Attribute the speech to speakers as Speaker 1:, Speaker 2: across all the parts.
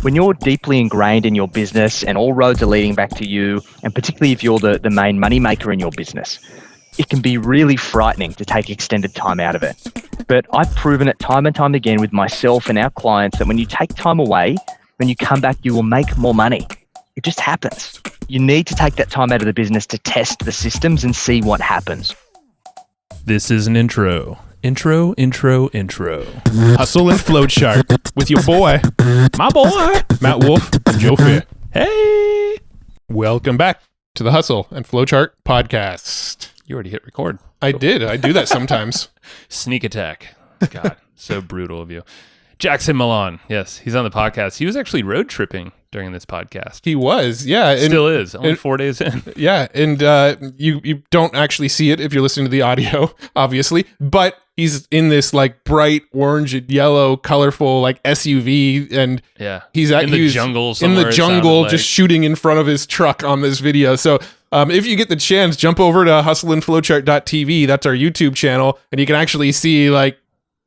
Speaker 1: When you're deeply ingrained in your business and all roads are leading back to you, and particularly if you're the main moneymaker in your business, it can be really frightening to take extended time out of it. But I've proven it time and time again with myself and our clients that when you take time away, when you come back, you will make more money. It just happens. You need to take that time out of the business to test the systems and see what happens.
Speaker 2: This is an intro. Intro.
Speaker 3: Hustle and Flowchart with your boy, my boy, Matt Wolf and Joe Fier.
Speaker 2: Hey!
Speaker 3: Welcome back to the Hustle and Flowchart podcast.
Speaker 2: You already hit record.
Speaker 3: I did. I do that sometimes.
Speaker 2: Sneak attack. God, so brutal of you. Jackson Millan. Yes, he's on the podcast. He was actually road tripping during this podcast.
Speaker 3: He was, yeah. And,
Speaker 2: still is. Only 4 days in.
Speaker 3: Yeah, and you don't actually see it if you're listening to the audio, obviously, but he's in this like bright orange and yellow, colorful like SUV, and he's in the jungle somewhere. In the jungle, just shooting in front of his truck on this video. So if you get the chance, jump over to hustleandflowchart.tv. That's our YouTube channel, and you can actually see like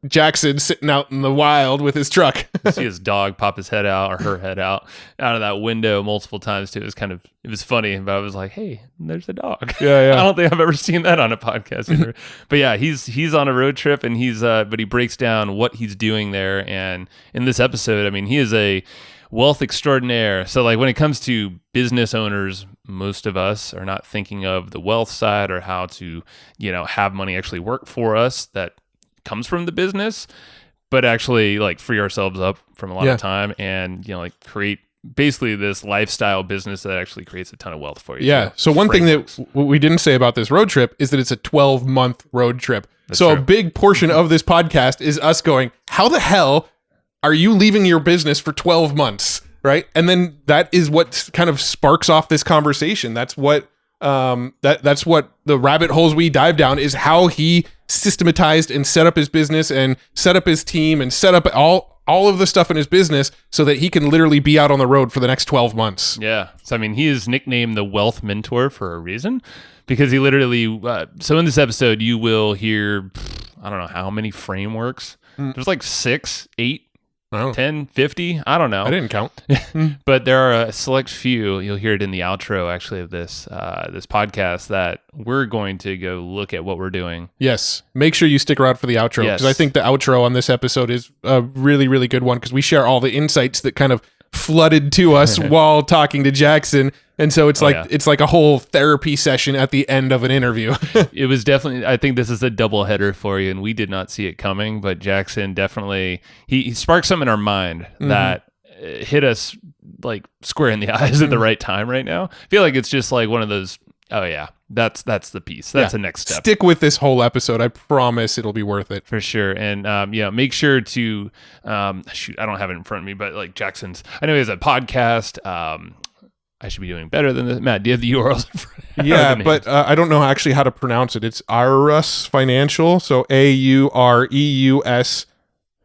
Speaker 3: Jackson sitting out in the wild with his truck.
Speaker 2: See his dog pop his head out, or her head out of that window multiple times too. It was funny, but I was like, hey, there's a dog.
Speaker 3: Yeah.
Speaker 2: I don't think I've ever seen that on a podcast either. But yeah, he's on a road trip, and but he breaks down what he's doing there. And in this episode, I mean, he is a wealth extraordinaire. So like when it comes to business owners, most of us are not thinking of the wealth side or how to, have money actually work for us that comes from the business, but actually like free ourselves up from a lot of time and like create basically this lifestyle business that actually creates a ton of wealth for you.
Speaker 3: Yeah. So one thing that we didn't say about this road trip is that it's a 12-month road trip.
Speaker 2: That's
Speaker 3: so
Speaker 2: true.
Speaker 3: A big portion of this podcast is us going, how the hell are you leaving your business for 12 months? Right. And then that is what kind of sparks off this conversation. That's what that's what the rabbit holes we dive down is, how he systematized and set up his business and set up his team and set up all of the stuff in his business so that he can literally be out on the road for the next 12 months.
Speaker 2: Yeah. So, I mean, he is nicknamed the Wealth Mentor for a reason, because he literally, so in this episode, you will hear, I don't know how many frameworks. There's like 6, 8, 10, 50, I don't know.
Speaker 3: I didn't count.
Speaker 2: But there are a select few, you'll hear it in the outro actually of this podcast, that we're going to go look at what we're doing.
Speaker 3: Yes. Make sure you stick around for the outro, because I think the outro on this episode is a really, really good one, because we share all the insights that kind of flooded to us while talking to Jackson. And so it's it's like a whole therapy session at the end of an interview.
Speaker 2: It was definitely, I think this is a double header for you, and we did not see it coming, but Jackson definitely, he sparked something in our mind that hit us like square in the eyes at the right time right now. I feel like it's just like one of those, oh yeah, that's the piece. That's the next step.
Speaker 3: Stick with this whole episode. I promise it'll be worth it.
Speaker 2: For sure. And make sure to, I don't have it in front of me, but like Jackson's, I know he has a podcast. I should be doing better than this. Matt, do you have the URLs in front of you?
Speaker 3: Yeah, but I don't know actually how to pronounce it. It's Aurus Financial, so AUREUS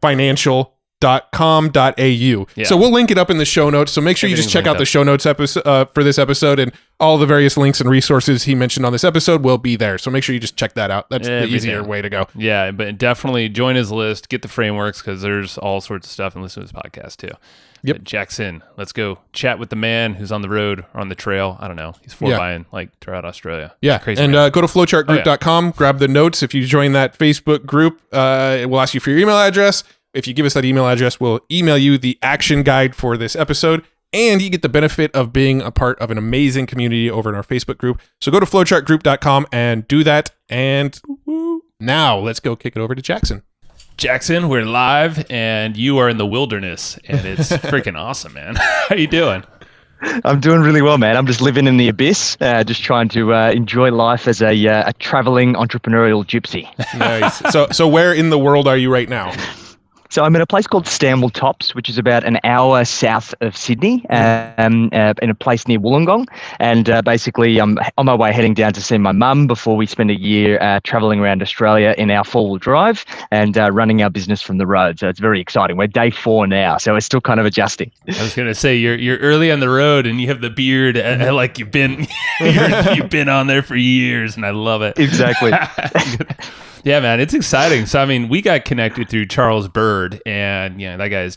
Speaker 3: financial.com.au. Yeah. So we'll link it up in the show notes. So make sure you just check out the show notes episode for this episode, and all the various links and resources he mentioned on this episode will be there. So make sure you just check that out. That's the easier way to go.
Speaker 2: Yeah, but definitely join his list, get the frameworks, because there's all sorts of stuff, and listen to his podcast too.
Speaker 3: Yep.
Speaker 2: But Jackson, let's go chat with the man who's on the road or on the trail. I don't know. He's buying like throughout Australia.
Speaker 3: Yeah.
Speaker 2: Crazy
Speaker 3: and go to flowchartgroup.com, grab the notes. If you join that Facebook group, it will ask you for your email address. If you give us that email address, we'll email you the action guide for this episode, and you get the benefit of being a part of an amazing community over in our Facebook group. So go to flowchartgroup.com and do that. And now let's go kick it over to Jackson.
Speaker 2: Jackson, we're live, and you are in the wilderness, and it's freaking awesome, man. How you doing?
Speaker 1: I'm doing really well, man. I'm just living in the abyss, just trying to enjoy life as a traveling entrepreneurial gypsy.
Speaker 3: Nice. So where in the world are you right now?
Speaker 1: So I'm in a place called Stanwell Tops, which is about an hour south of Sydney, in a place near Wollongong. And basically, I'm on my way heading down to see my mum before we spend a year traveling around Australia in our four-wheel drive and running our business from the road. So it's very exciting. We're day 4 now, so we're still kind of adjusting.
Speaker 2: I was going to say, you're early on the road and you have the beard like you've been on there for years, and I love it.
Speaker 1: Exactly.
Speaker 2: Yeah, man, it's exciting. So, I mean, we got connected through Charles Bird, and that guy is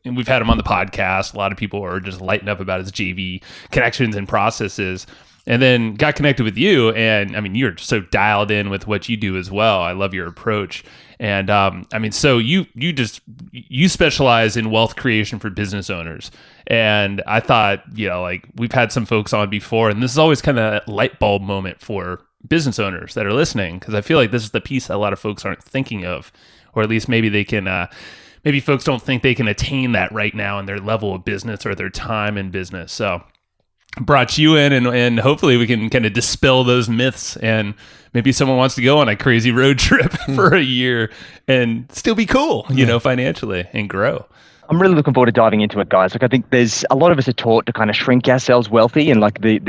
Speaker 2: and we've had him on the podcast. A lot of people are just lighting up about his JV connections and processes. And then got connected with you, and I mean, you're so dialed in with what you do as well. I love your approach. And I mean, so you specialize in wealth creation for business owners. And I thought, like we've had some folks on before, and this is always kind of a light bulb moment for business owners that are listening, because I feel like this is the piece that a lot of folks aren't thinking of, or at least maybe they can. Maybe folks don't think they can attain that right now in their level of business or their time in business. So brought you in, and hopefully we can kind of dispel those myths, and maybe someone wants to go on a crazy road trip for a year and still be cool, financially, and grow.
Speaker 1: I'm really looking forward to diving into it, guys. Like, I think there's a lot of us are taught to kind of shrink ourselves wealthy, and like the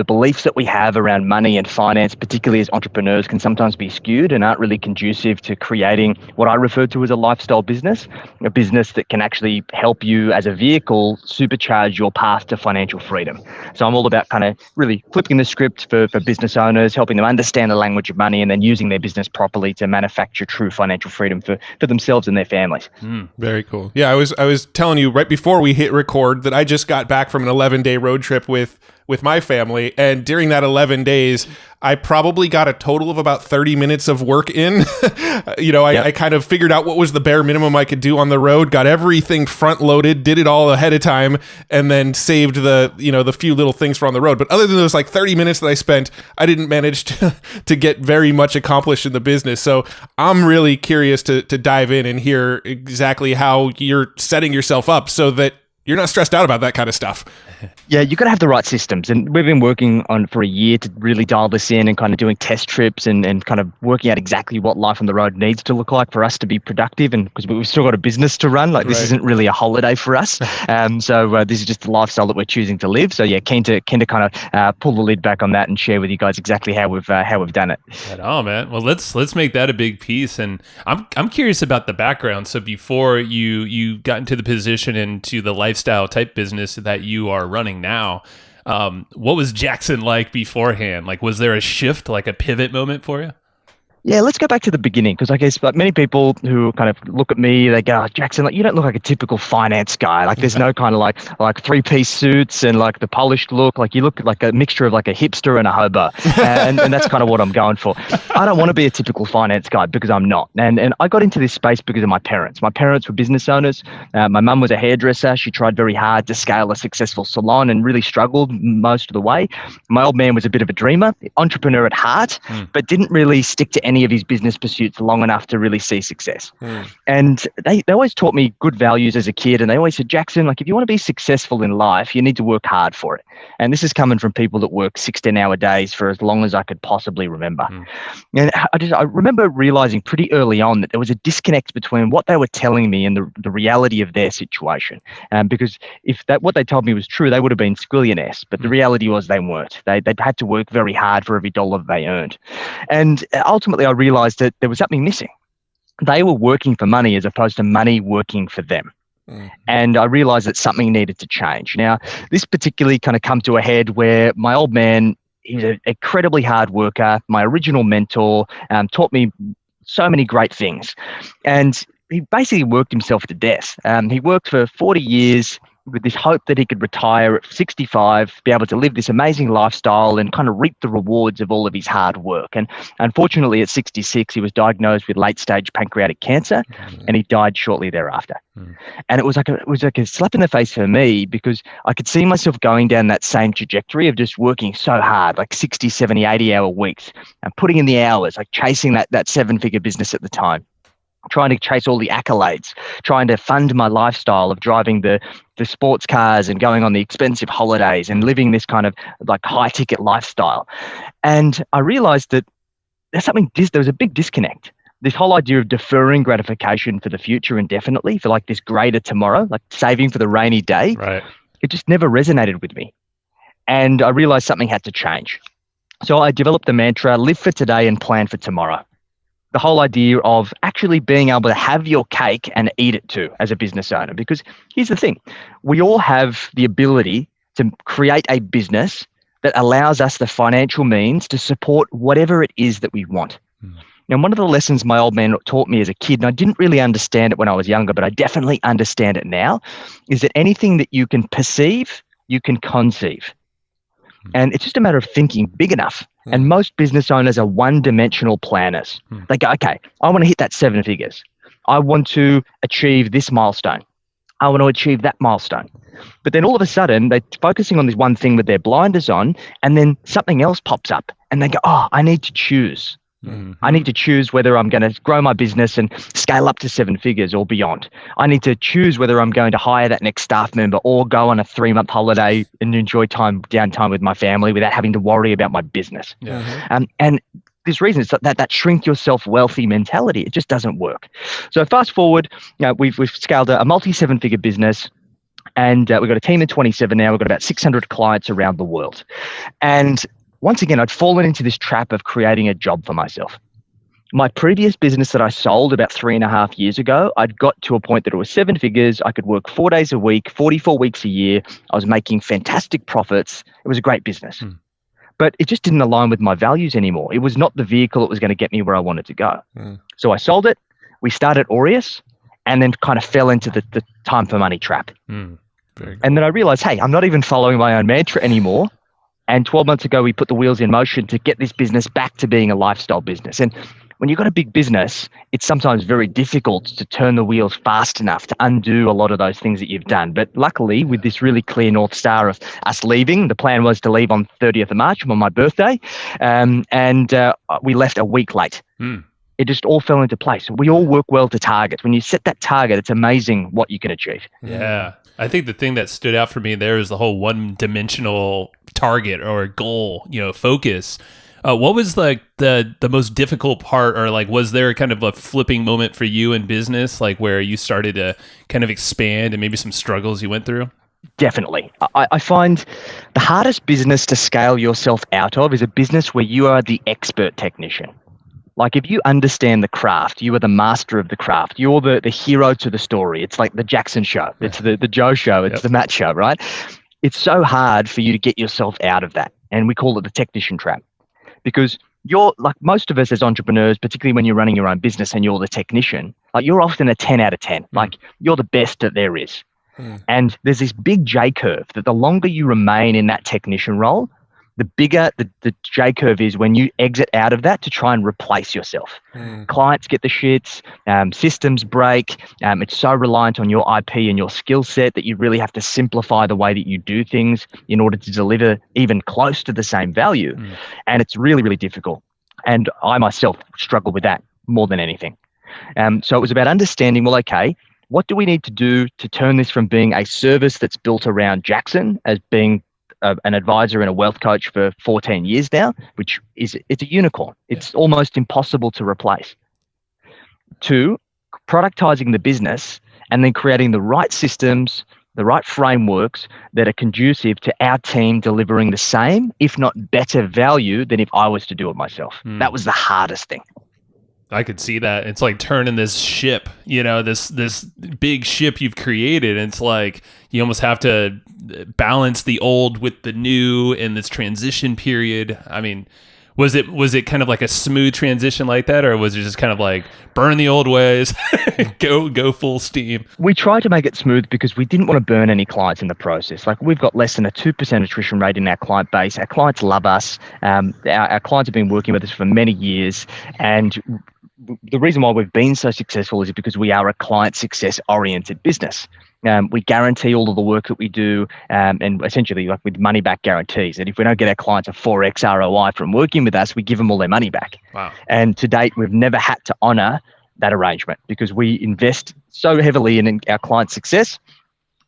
Speaker 1: beliefs that we have around money and finance, particularly as entrepreneurs, can sometimes be skewed and aren't really conducive to creating what I refer to as a lifestyle business, a business that can actually help you as a vehicle supercharge your path to financial freedom. So I'm all about kind of really flipping the script for business owners, helping them understand the language of money, and then using their business properly to manufacture true financial freedom for themselves and their families.
Speaker 3: Very cool. Yeah, I was telling you right before we hit record that I just got back from an 11-day road trip with my family, and during that 11 days, I probably got a total of about 30 minutes of work in. I kind of figured out what was the bare minimum I could do on the road, got everything front loaded, did it all ahead of time, and then saved the few little things for on the road. But other than those like 30 minutes that I spent, I didn't manage to get very much accomplished in the business. So I'm really curious to dive in and hear exactly how you're setting yourself up so that you're not stressed out about that kind of stuff.
Speaker 1: Yeah, you've got to have the right systems. And we've been working on for a year to really dial this in and kind of doing test trips and kind of working out exactly what life on the road needs to look like for us to be productive. And because we've still got a business to run, this isn't really a holiday for us. So this is just the lifestyle that we're choosing to live. So yeah, keen to kind of pull the lid back on that and share with you guys exactly how we've done it.
Speaker 2: Right on, man. Well, let's make that a big piece. And I'm curious about the background. So before you got into the position into the lifestyle type business that you are running now, what was Jackson like beforehand? Like, was there a shift, like a pivot moment for you?
Speaker 1: Yeah, let's go back to the beginning, because I guess many people who kind of look at me, they go, oh, Jackson, you don't look like a typical finance guy. Like there's no kind of like three-piece suits and like the polished look. Like you look like a mixture of like a hipster and a hobo. And that's kind of what I'm going for. I don't want to be a typical finance guy because I'm not. And I got into this space because of my parents. My parents were business owners. My mum was a hairdresser. She tried very hard to scale a successful salon and really struggled most of the way. My old man was a bit of a dreamer, entrepreneur at heart, but didn't really stick to any of his business pursuits long enough to really see success. And they always taught me good values as a kid. And they always said, Jackson, like if you want to be successful in life, you need to work hard for it. And this is coming from people that work 16-hour days for as long as I could possibly remember. And I remember realizing pretty early on that there was a disconnect between what they were telling me and the reality of their situation. Because if what they told me was true, they would have been squillionaires. But the reality was they weren't. They'd had to work very hard for every dollar they earned. And ultimately, I realized that there was something missing. They were working for money as opposed to money working for them. And I realized that something needed to change. Now, this particularly kind of come to a head where my old man, he was an incredibly hard worker, my original mentor, taught me so many great things. And he basically worked himself to death. He worked for 40 years with this hope that he could retire at 65, be able to live this amazing lifestyle and kind of reap the rewards of all of his hard work. And unfortunately, at 66, he was diagnosed with late-stage pancreatic cancer, and he died shortly thereafter. And it was like a slap in the face for me, because I could see myself going down that same trajectory of just working so hard, like 60, 70, 80-hour weeks, and putting in the hours, like chasing that seven-figure business at the time, trying to chase all the accolades, trying to fund my lifestyle of driving the sports cars and going on the expensive holidays and living this kind of like high ticket lifestyle. And I realized that there was a big disconnect. This whole idea of deferring gratification for the future indefinitely, for like this greater tomorrow, like saving for the rainy day, it just never resonated with me. And I realized something had to change. So I developed the mantra, live for today and plan for tomorrow. The whole idea of actually being able to have your cake and eat it too as a business owner. Because here's the thing, we all have the ability to create a business that allows us the financial means to support whatever it is that we want. Now, one of the lessons my old man taught me as a kid, and I didn't really understand it when I was younger, but I definitely understand it now, is that anything that you can perceive, you can conceive. And it's just a matter of thinking big enough. And most business owners are one-dimensional planners. They go, okay, I want to hit that 7 figures. I want to achieve this milestone. I want to achieve that milestone. But then all of a sudden, they're focusing on this one thing with their blinders on, and then something else pops up. And they go, oh, I need to choose. I need to choose whether I'm going to grow my business and scale up to 7 figures or beyond. I need to choose whether I'm going to hire that next staff member or go on a 3-month holiday and enjoy downtime with my family without having to worry about my business. And this reason is that shrink yourself wealthy mentality. It just doesn't work. So fast forward, we've scaled a multi-7-figure business. And we've got a team of 27 now. We've got about 600 clients around the world. And once again, I'd fallen into this trap of creating a job for myself. My previous business that I sold about 3.5 years ago, I'd got to a point that it was 7 figures. I could work 4 days a week, 44 weeks a year. I was making fantastic profits. It was a great business. But it just didn't align with my values anymore. It was not the vehicle that was going to get me where I wanted to go. So I sold it. We started Aureus and then kind of fell into the time for money trap. And then I realized, hey, I'm not even following my own mantra anymore. And 12 months ago, we put the wheels in motion to get this business back to being a lifestyle business. And when you've got a big business, it's sometimes very difficult to turn the wheels fast enough to undo a lot of those things that you've done. But luckily, with this really clear North Star of us leaving, the plan was to leave on 30th of March on my birthday. And we left a week late. It just all fell into place. We all work well to targets. When you set that target, it's amazing what you can achieve.
Speaker 2: Yeah. I think the thing that stood out for me there is the whole one-dimensional target or goal, focus. What was like the most difficult part, or like was there kind of a flipping moment for you in business, like where you started to kind of expand and maybe some struggles you went through?
Speaker 1: Definitely. I find the hardest business to scale yourself out of is a business where you are the expert technician. Like if you understand the craft, you are the master of the craft. You're the hero to the story. It's like the Jackson show. It's the Joe show. It's the Matt show, right? It's so hard for you to get yourself out of that. And we call it the technician trap. Because you're like most of us as entrepreneurs, particularly when you're running your own business and you're the technician, like you're often a 10 out of 10. Like you're the best that there is. And there's this big J curve that the longer you remain in that technician role, the bigger the J curve is when you exit out of that to try and replace yourself. Clients get the shits, systems break. It's so reliant on your IP and your skill set that you really have to simplify the way that you do things in order to deliver even close to the same value. And it's really, really difficult. And I myself struggle with that more than anything. So it was about understanding, well, okay, what do we need to do to turn this from being a service that's built around Jackson as being an advisor and a wealth coach for 14 years now, which is, it's a unicorn. It's almost impossible to replace. 2, productizing the business and then creating the right systems, the right frameworks that are conducive to our team delivering the same, if not better value than if I was to do it myself. That was the hardest thing.
Speaker 2: I could see that. It's like turning this ship, this big ship you've created. And it's like you almost have to balance the old with the new in this transition period. I mean, was it kind of like a smooth transition like that, or was it just kind of like burn the old ways, go full steam? We
Speaker 1: tried to make it smooth because we didn't want to burn any clients in the process. Like we've got less than a 2% attrition rate in our client base. Our clients love us. Our clients have been working with us for many years, and the reason why we've been so successful is because we are a client success oriented business. We guarantee all of the work that we do, and essentially like with money back guarantees. And if we don't get our clients a 4x ROI from working with us, we give them all their money back.
Speaker 2: Wow.
Speaker 1: And to date, we've never had to honor that arrangement because we invest so heavily in our client success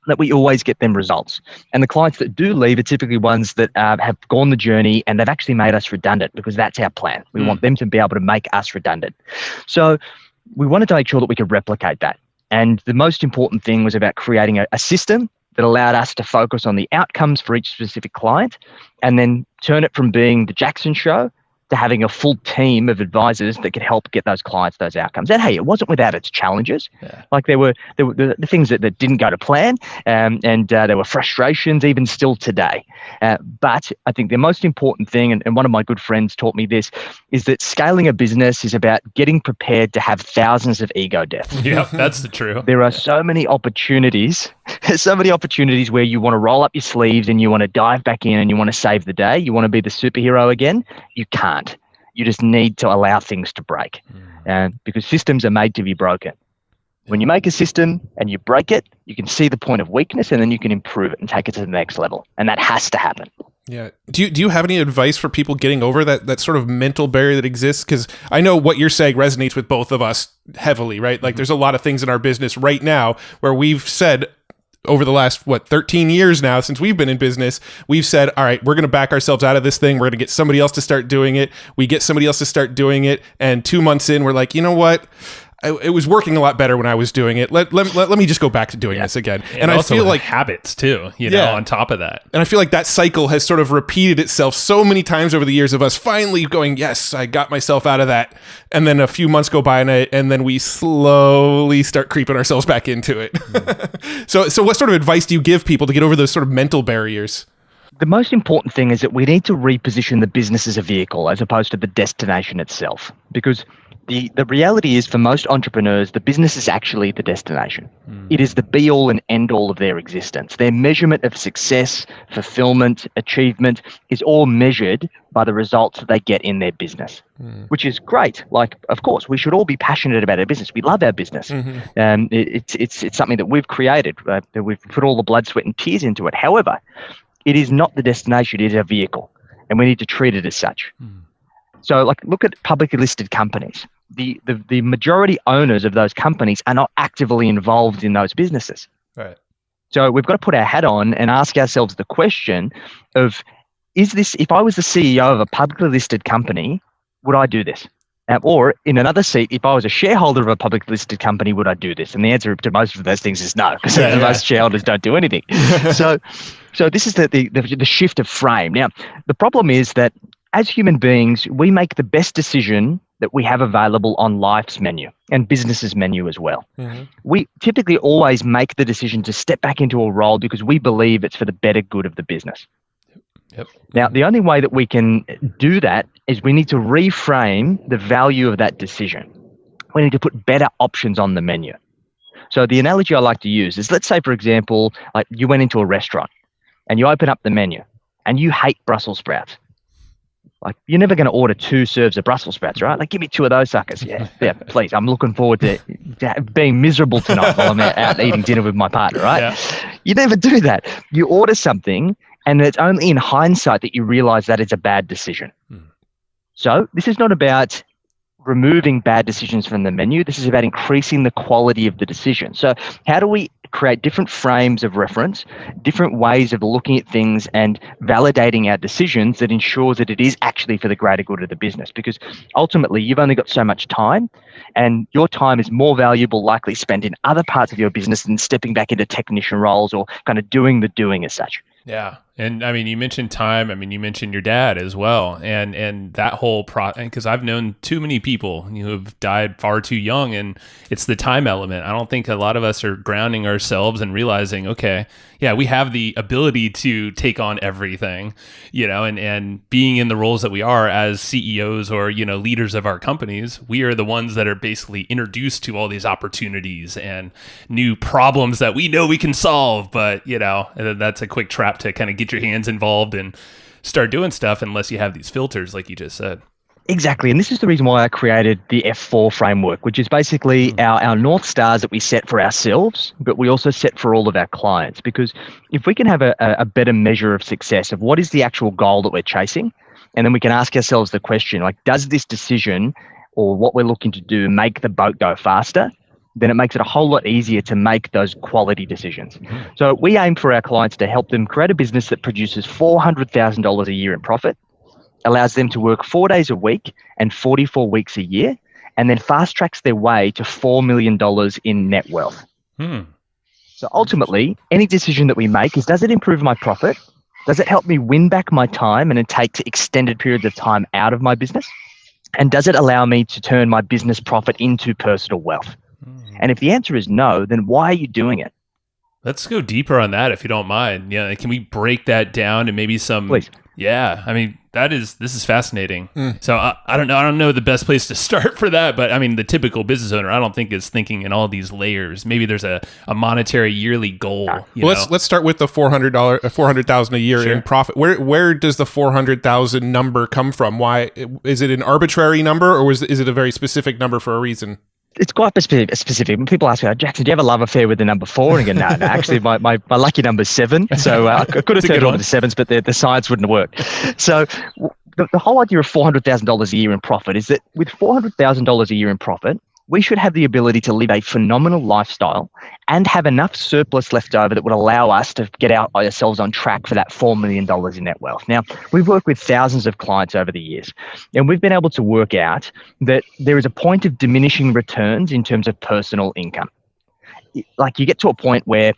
Speaker 1: that we always get them results. And the clients that do leave are typically ones that have gone the journey and they've actually made us redundant because that's our plan. We want them to be able to make us redundant. So we wanted to make sure that we could replicate that. And the most important thing was about creating a system that allowed us to focus on the outcomes for each specific client and then turn it from being the Jackson show to having a full team of advisors that could help get those clients those outcomes. And hey, it wasn't without its challenges. Yeah. Like there were the things that didn't go to plan, and there were frustrations even still today. But I think the most important thing, and one of my good friends taught me this, is that scaling a business is about getting prepared to have thousands of ego deaths.
Speaker 2: Yeah, that's the truth.
Speaker 1: There are so many opportunities, where you want to roll up your sleeves and you want to dive back in and you want to save the day. You want to be the superhero again. You can't. You just need to allow things to break, because systems are made to be broken. When you make a system and you break it, you can see the point of weakness and then you can improve it and take it to the next level. And that has to happen.
Speaker 3: Yeah. Do you have any advice for people getting over that sort of mental barrier that exists? Because I know what you're saying resonates with both of us heavily, right? Like there's a lot of things in our business right now where we've said over the last, 13 years now since we've been in business, we've said, all right, we're going to back ourselves out of this thing. We're going to get somebody else to start doing it. We get somebody else to start doing it. And 2 months in, we're like, you know what? It was working a lot better when I was doing it. Let me just go back to doing this again.
Speaker 2: And I feel like habits too, on top of that.
Speaker 3: And I feel like that cycle has sort of repeated itself so many times over the years of us finally going, yes, I got myself out of that. And then a few months go by and then we slowly start creeping ourselves back into it. So what sort of advice do you give people to get over those sort of mental barriers?
Speaker 1: The most important thing is that we need to reposition the business as a vehicle as opposed to the destination itself, because the reality is for most entrepreneurs, the business is actually the destination. It is the be-all and end-all of their existence. Their measurement of success, fulfillment, achievement is all measured by the results that they get in their business, which is great. Like, of course, we should all be passionate about our business. We love our business. It's something that we've created. We've put all the blood, sweat, and tears into it. However, it is not the destination. It is a vehicle, and we need to treat it as such. So, like, look at publicly listed companies. The majority owners of those companies are not actively involved in those businesses.
Speaker 3: Right.
Speaker 1: So we've got to put our hat on and ask ourselves the question of, if I was the CEO of a publicly listed company, would I do this? Or in another seat, if I was a shareholder of a publicly listed company, would I do this? And the answer to most of those things is no, because most shareholders don't do anything. So this is the shift of frame. Now, the problem is that as human beings, we make the best decision that we have available on life's menu and business's menu as well. We typically always make the decision to step back into a role because we believe it's for the better good of the business. Now, the only way that we can do that is we need to reframe the value of that decision. We need to put better options on the menu. So the analogy I like to use is, let's say, for example, like you went into a restaurant and you open up the menu and you hate Brussels sprouts. Like, you're never going to order 2 serves of Brussels sprouts, right? Like, give me 2 of those suckers. Yeah, please. I'm looking forward to being miserable tonight while I'm out eating dinner with my partner, right? Yeah. You never do that. You order something, and it's only in hindsight that you realize that it's a bad decision. So this is not about removing bad decisions from the menu. This is about increasing the quality of the decision. So how do we create different frames of reference, different ways of looking at things and validating our decisions that ensures that it is actually for the greater good of the business? Because ultimately, you've only got so much time, and your time is more valuable likely spent in other parts of your business than stepping back into technician roles or kind of doing the doing as such.
Speaker 2: Yeah. And I mean, you mentioned time. I mean, you mentioned your dad as well. And that whole because I've known too many people who have died far too young, and it's the time element. I don't think a lot of us are grounding ourselves and realizing, okay, yeah, we have the ability to take on everything, and being in the roles that we are as CEOs or, leaders of our companies, we are the ones that are basically introduced to all these opportunities and new problems that we know we can solve. But, that's a quick trap to kind of get your hands involved and start doing stuff unless you have these filters, like you just said.
Speaker 1: Exactly. And this is the reason why I created the F4 framework, which is basically our North Stars that we set for ourselves, but we also set for all of our clients. Because if we can have a better measure of success of what is the actual goal that we're chasing, and then we can ask ourselves the question, like, does this decision or what we're looking to do make the boat go faster? Then it makes it a whole lot easier to make those quality decisions. So we aim for our clients to help them create a business that produces $400,000 a year in profit, allows them to work 4 days a week and 44 weeks a year, and then fast tracks their way to $4 million in net wealth. So ultimately, any decision that we make is, does it improve my profit? Does it help me win back my time and it takes extended periods of time out of my business? And does it allow me to turn my business profit into personal wealth? And if the answer is no, then why are you doing it?
Speaker 2: Let's go deeper on that if you don't mind. Yeah, can we break that down and maybe some?
Speaker 1: Please.
Speaker 2: Yeah, I mean this is fascinating. So I don't know the best place to start for that, but I mean the typical business owner I don't think is thinking in all these layers. Maybe there's a monetary yearly goal.
Speaker 3: Let's start with the $400,000 a year in profit. Where does the 400,000 number come from? Why is it an arbitrary number, or is it a very specific number for a reason?
Speaker 1: It's quite specific. When people ask me, Jackson, do you have a love affair with the number 4? And I go, no, actually, my lucky number is 7. So I could have turned all the 7s, but the science wouldn't work. So the whole idea of $400,000 a year in profit is that with $400,000 a year in profit, we should have the ability to live a phenomenal lifestyle and have enough surplus left over that would allow us to get ourselves on track for that $4 million in net wealth. Now, we've worked with thousands of clients over the years, and we've been able to work out that there is a point of diminishing returns in terms of personal income. Like you get to a point where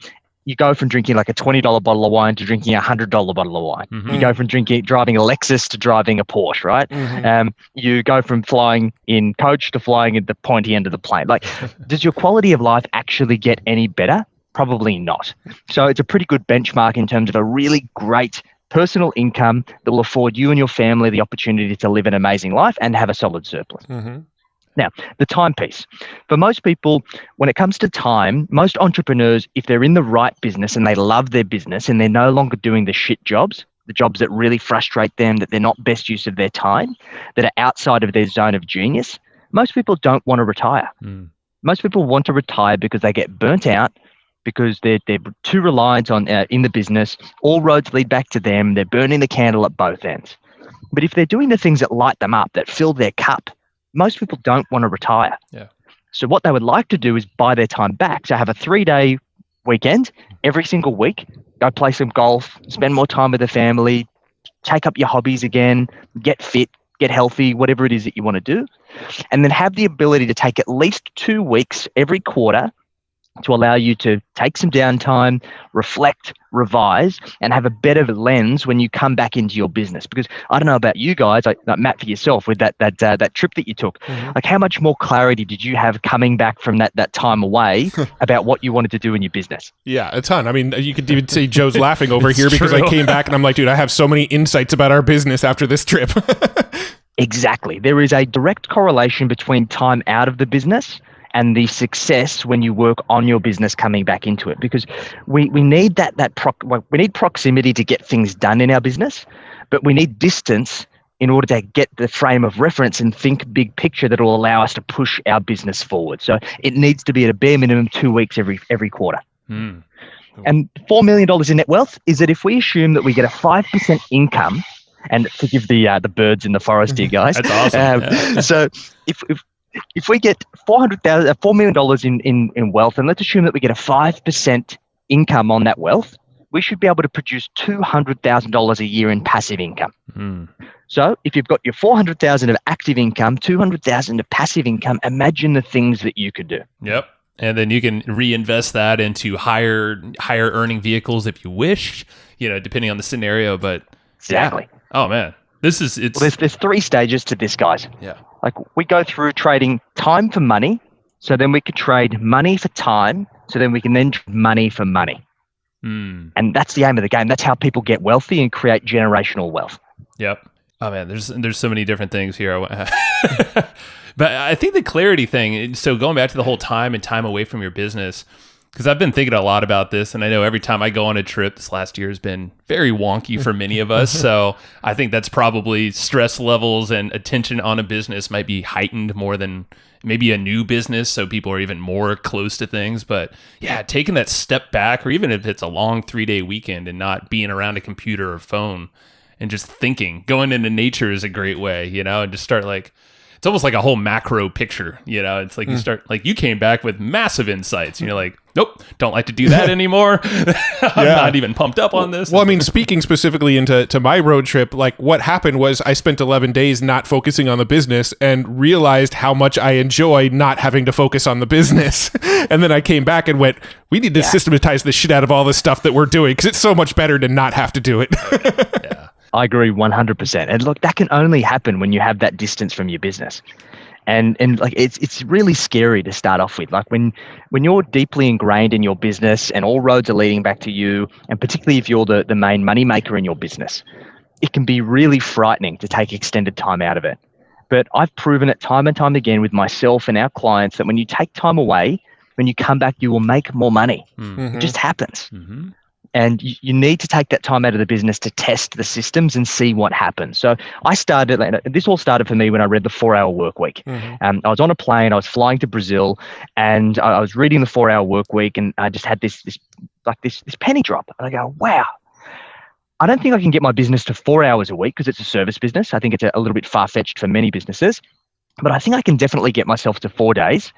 Speaker 1: you go from drinking like a $20 bottle of wine to drinking a $100 bottle of wine. Mm-hmm. You go from driving a Lexus to driving a Porsche, right? Mm-hmm. You go from flying in coach to flying at the pointy end of the plane. Like, does your quality of life actually get any better? Probably not. So it's a pretty good benchmark in terms of a really great personal income that will afford you and your family the opportunity to live an amazing life and have a solid surplus. Mm-hmm. Now, the time piece. For most people, when it comes to time, most entrepreneurs, if they're in the right business and they love their business and they're no longer doing the shit jobs, the jobs that really frustrate them, that they're not best use of their time, that are outside of their zone of genius, most people don't want to retire. Most people want to retire because they get burnt out, because they're too reliant on in the business. All roads lead back to them. They're burning the candle at both ends. But if they're doing the things that light them up, that fill their cup, most people don't want to retire. Yeah. So what they would like to do is buy their time back. So have a 3-day weekend every single week, go play some golf, spend more time with the family, take up your hobbies again, get fit, get healthy, whatever it is that you want to do. And then have the ability to take at least 2 weeks every quarter to allow you to take some downtime, reflect, revise, and have a better lens when you come back into your business. Because I don't know about you guys, like Matt, for yourself with that trip that you took, like how much more clarity did you have coming back from that time away about what you wanted to do in your business?
Speaker 3: Yeah, a ton. I mean, you could even say Joe's laughing over here because I came back and I'm like, dude, I have so many insights about our business after this trip.
Speaker 1: Exactly. There is a direct correlation between time out of the business and the success when you work on your business coming back into it, because we need we need proximity to get things done in our business, but we need distance in order to get the frame of reference and think big picture that will allow us to push our business forward. So it needs to be at a bare minimum 2 weeks every quarter. Cool. And $4 million in net wealth is that if we assume that we get a 5% income, and forgive the birds in the forest here, guys.
Speaker 2: That's awesome.
Speaker 1: So if we get $4 million in wealth, and let's assume that we get a 5% income on that wealth, we should be able to produce $200,000 a year in passive income. So if you've got your $400,000 of active income, $200,000 of passive income, imagine the things that you could do.
Speaker 2: Yep. And then you can reinvest that into higher earning vehicles if you wish, depending on the scenario. But
Speaker 1: exactly.
Speaker 2: Yeah. Oh man, there's
Speaker 1: 3 stages to this, guys.
Speaker 2: Yeah.
Speaker 1: Like we go through trading time for money, so then we could trade money for time, so then we can then trade money for money. And that's the aim of the game. That's how people get wealthy and create generational wealth.
Speaker 2: Yep. Oh man, there's so many different things here. But I think the clarity thing, so going back to the whole time and time away from your business, because I've been thinking a lot about this, and I know every time I go on a trip, this last year has been very wonky for many of us. So I think that's probably stress levels and attention on a business might be heightened more than maybe a new business. So people are even more close to things. But yeah, taking that step back, or even if it's a long 3-day weekend and not being around a computer or phone and just thinking, going into nature is a great way, and just start like it's almost like a whole macro picture. It's like you start, like, you came back with massive insights and you're like, nope, don't like to do that anymore. I'm not even pumped up on this.
Speaker 3: Well, I mean, speaking specifically into my road trip, like, what happened was I spent 11 days not focusing on the business and realized how much I enjoy not having to focus on the business. And then I came back and went, we need to systematize the shit out of all this stuff that we're doing, because it's so much better to not have to do it.
Speaker 1: Yeah. I agree 100%. And look, that can only happen when you have that distance from your business. And like, it's really scary to start off with. Like, when you're deeply ingrained in your business and all roads are leading back to you, and particularly if you're the main money maker in your business, it can be really frightening to take extended time out of it. But I've proven it time and time again with myself and our clients that when you take time away, when you come back, you will make more money. It just happens. And you need to take that time out of the business to test the systems and see what happens. So this all started for me when I read the 4-Hour Work Week. I was on a plane, I was flying to Brazil, and I was reading the 4-Hour Work Week, and I just had this penny drop. And I go, wow, I don't think I can get my business to 4 hours a week because it's a service business. I think it's a little bit far-fetched for many businesses. But I think I can definitely get myself to 4 days,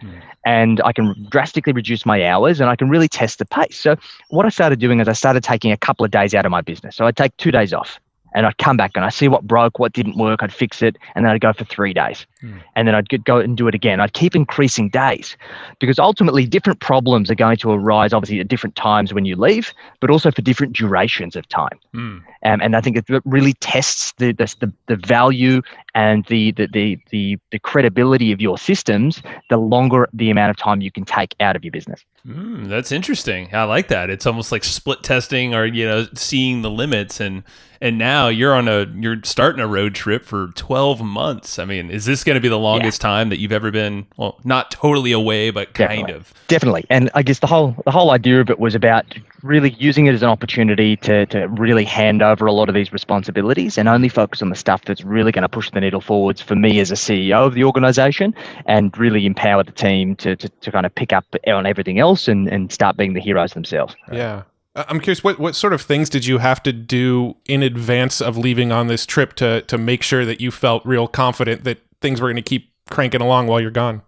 Speaker 1: and I can drastically reduce my hours, and I can really test the pace. So what I started doing is I started taking a couple of days out of my business. So I'd take 2 days off, and I'd come back and I'd see what broke, what didn't work. I'd fix it, and then I'd go for 3 days. And then I'd go and do it again. I'd keep increasing days, because ultimately different problems are going to arise, obviously, at different times when you leave, but also for different durations of time. And I think it really tests the value and the credibility of your systems the longer the amount of time you can take out of your business.
Speaker 2: That's interesting. I like that. It's almost like split testing, or seeing the limits. And now you're starting a road trip for 12 months. I mean, is this going to be the longest time that you've ever been, well, not totally away, but kind of?
Speaker 1: Definitely. And I guess the whole idea of it was about really using it as an opportunity to really hand over a lot of these responsibilities and only focus on the stuff that's really going to push the needle forwards for me as a CEO of the organization, and really empower the team to kind of pick up on everything else and start being the heroes themselves.
Speaker 3: Yeah. I'm curious, what sort of things did you have to do in advance of leaving on this trip to make sure that you felt real confident that things were going to keep cranking along while you're gone?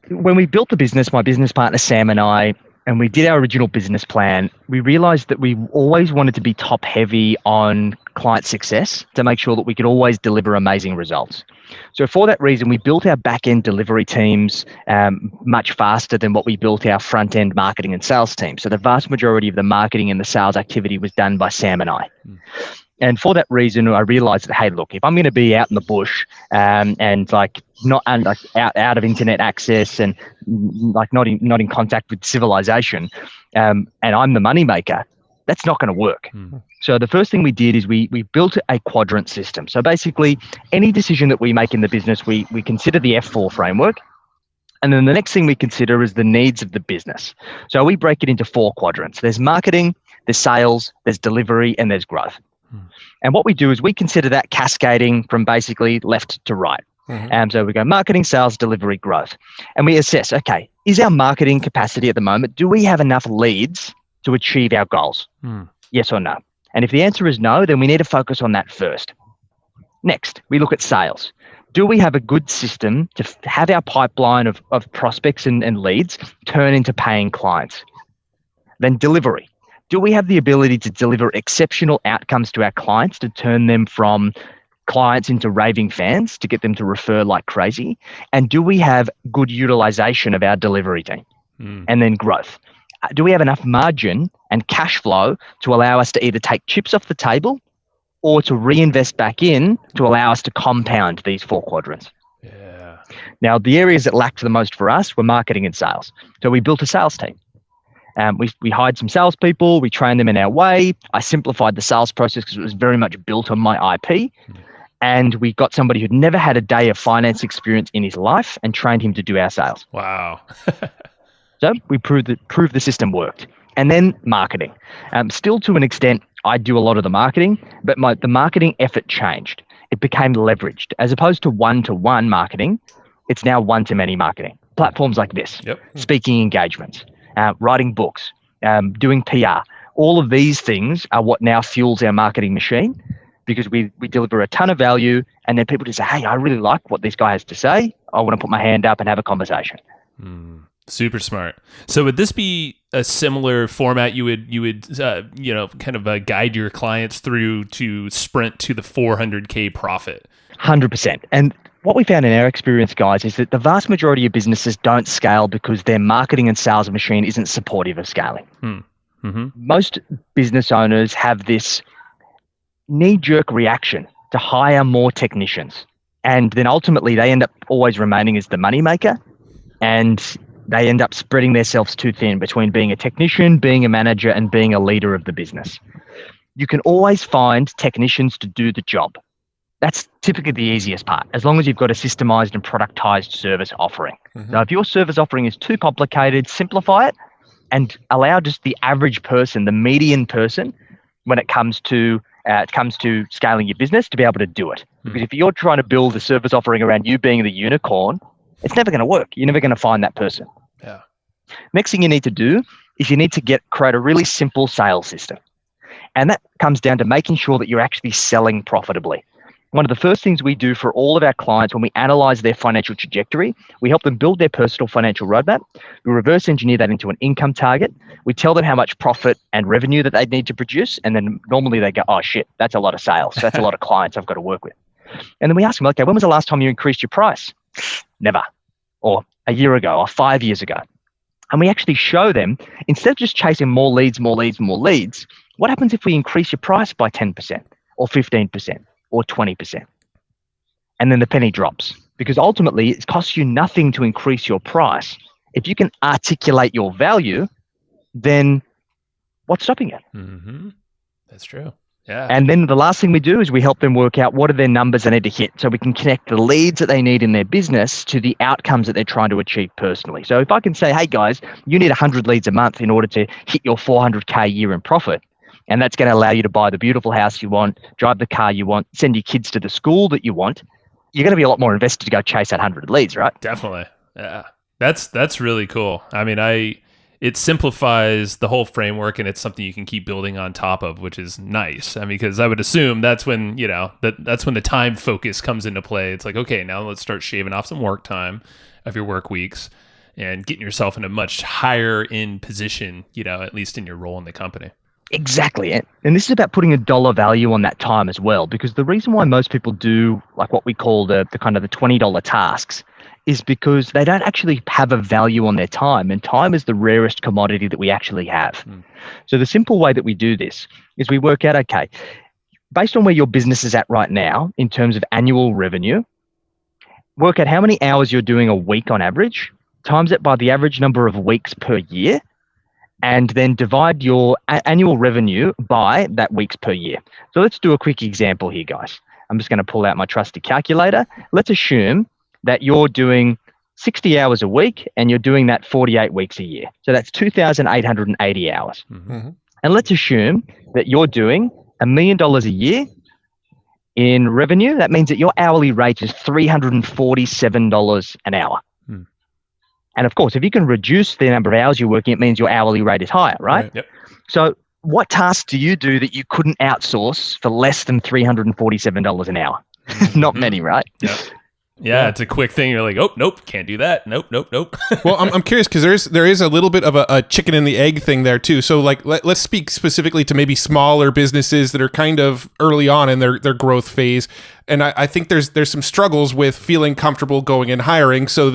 Speaker 1: When we built the business, my business partner Sam and I, and we did our original business plan, we realized that we always wanted to be top heavy on client success to make sure that we could always deliver amazing results. So for that reason, we built our back-end delivery teams much faster than what we built our front-end marketing and sales team. So the vast majority of the marketing and the sales activity was done by Sam and I. And for that reason, I realized that, hey, look, if I'm going to be out in the bush and like not out of internet access and like not in contact with civilization, and I'm the money maker, that's not going to work. So the first thing we did is we built a quadrant system. So basically, any decision that we make in the business, we consider the F4 framework. And then the next thing we consider is the needs of the business. So we break it into 4 quadrants. There's marketing, there's sales, there's delivery, and there's growth. And what we do is we consider that cascading from basically left to right. So we go marketing, sales, delivery, growth. And we assess, okay, is our marketing capacity at the moment, do we have enough leads to achieve our goals? Yes or no? And if the answer is no, then we need to focus on that first. Next, we look at sales. Do we have a good system to have our pipeline of prospects and leads turn into paying clients? Then delivery. Do we have the ability to deliver exceptional outcomes to our clients to turn them from clients into raving fans, to get them to refer like crazy? And do we have good utilization of our delivery team? And then growth. Do we have enough margin and cash flow to allow us to either take chips off the table or to reinvest back in to allow us to compound these 4 quadrants? Now, the areas that lacked the most for us were marketing and sales. So we built a sales team. We hired some salespeople. We trained them in our way. I simplified the sales process because it was very much built on my IP. And we got somebody who'd never had a day of finance experience in his life and trained him to do our sales.
Speaker 2: Wow.
Speaker 1: So we proved the system worked. And then marketing. Still to an extent, I do a lot of the marketing, but the marketing effort changed. It became leveraged. As opposed to one-to-one marketing, it's now one-to-many marketing. Platforms like this, speaking engagements, writing books, doing PR. All of these things are what now fuels our marketing machine. because we deliver a ton of value, and then people just say, hey, I really like what this guy has to say. I want to put my hand up and have a conversation.
Speaker 2: Super smart. So would this be a similar format you would kind of guide your clients through to sprint to the 400K profit?
Speaker 1: 100%. And what we found in our experience, guys, is that the vast majority of businesses don't scale because their marketing and sales machine isn't supportive of scaling. Most business owners have this knee-jerk reaction to hire more technicians. And then ultimately they end up always remaining as the moneymaker, and they end up spreading themselves too thin between being a technician, being a manager, and being a leader of the business. You can always find technicians to do the job. That's typically the easiest part, as long as you've got a systemized and productized service offering. Now, if your service offering is too complicated, simplify it and allow just the average person, the median person, when it comes to scaling your business, to be able to do it. Because if you're trying to build a service offering around you being the unicorn, it's never going to work. You're never going to find that person.
Speaker 2: Yeah.
Speaker 1: Next thing you need to do is you need to create a really simple sales system. And that comes down to making sure that you're actually selling profitably. One of the first things we do for all of our clients when we analyze their financial trajectory, we help them build their personal financial roadmap. We reverse engineer that into an income target. We tell them how much profit and revenue that they need to produce. And then normally they go, oh shit, that's a lot of sales. That's a lot of clients I've got to work with. And then we ask them, okay, when was the last time you increased your price? Never. Or a year ago, or 5 years ago. And we actually show them, instead of just chasing more leads, what happens if we increase your price by 10% or 15% or 20%? And then the penny drops, because ultimately it costs you nothing to increase your price. If you can articulate your value, then what's stopping it?
Speaker 2: That's true. Yeah.
Speaker 1: And then the last thing we do is we help them work out what are their numbers they need to hit, so we can connect the leads that they need in their business to the outcomes that they're trying to achieve personally. So if I can say, hey guys, you need 100 leads a month in order to hit your 400K a year in profit, and that's going to allow you to buy the beautiful house you want, drive the car you want, send your kids to the school that you want, you're going to be a lot more invested to go chase that 100 leads, right?
Speaker 2: Definitely. Yeah. That's really cool. I mean, it simplifies the whole framework, and it's something you can keep building on top of, which is nice. I mean, because I would assume that's when, that's when the time focus comes into play. It's like, okay, now let's start shaving off some work time of your work weeks and getting yourself in a much higher in position, at least in your role in the company.
Speaker 1: Exactly. And this is about putting a dollar value on that time as well, because the reason why most people do like what we call the kind of the $20 tasks is because they don't actually have a value on their time, and time is the rarest commodity that we actually have. So the simple way that we do this is we work out, okay, based on where your business is at right now in terms of annual revenue, work out how many hours you're doing a week on average, times it by the average number of weeks per year, and then divide your annual revenue by that weeks per year. So let's do a quick example here, guys. I'm just going to pull out my trusty calculator. Let's assume that you're doing 60 hours a week and you're doing that 48 weeks a year. So that's 2,880 hours. And let's assume that you're doing $1 million a year in revenue. That means that your hourly rate is $347 an hour. And of course, if you can reduce the number of hours you're working, it means your hourly rate is higher, right?
Speaker 2: Yep.
Speaker 1: So what tasks do you do that you couldn't outsource for less than $347 an hour? Not many, right?
Speaker 2: Yep. Yeah, it's a quick thing. You're like, oh, nope, can't do that. Nope.
Speaker 3: Well, I'm curious because there is a little bit of a chicken and the egg thing there too. So like, let's speak specifically to maybe smaller businesses that are kind of early on in their growth phase. And I think there's some struggles with feeling comfortable going and hiring, so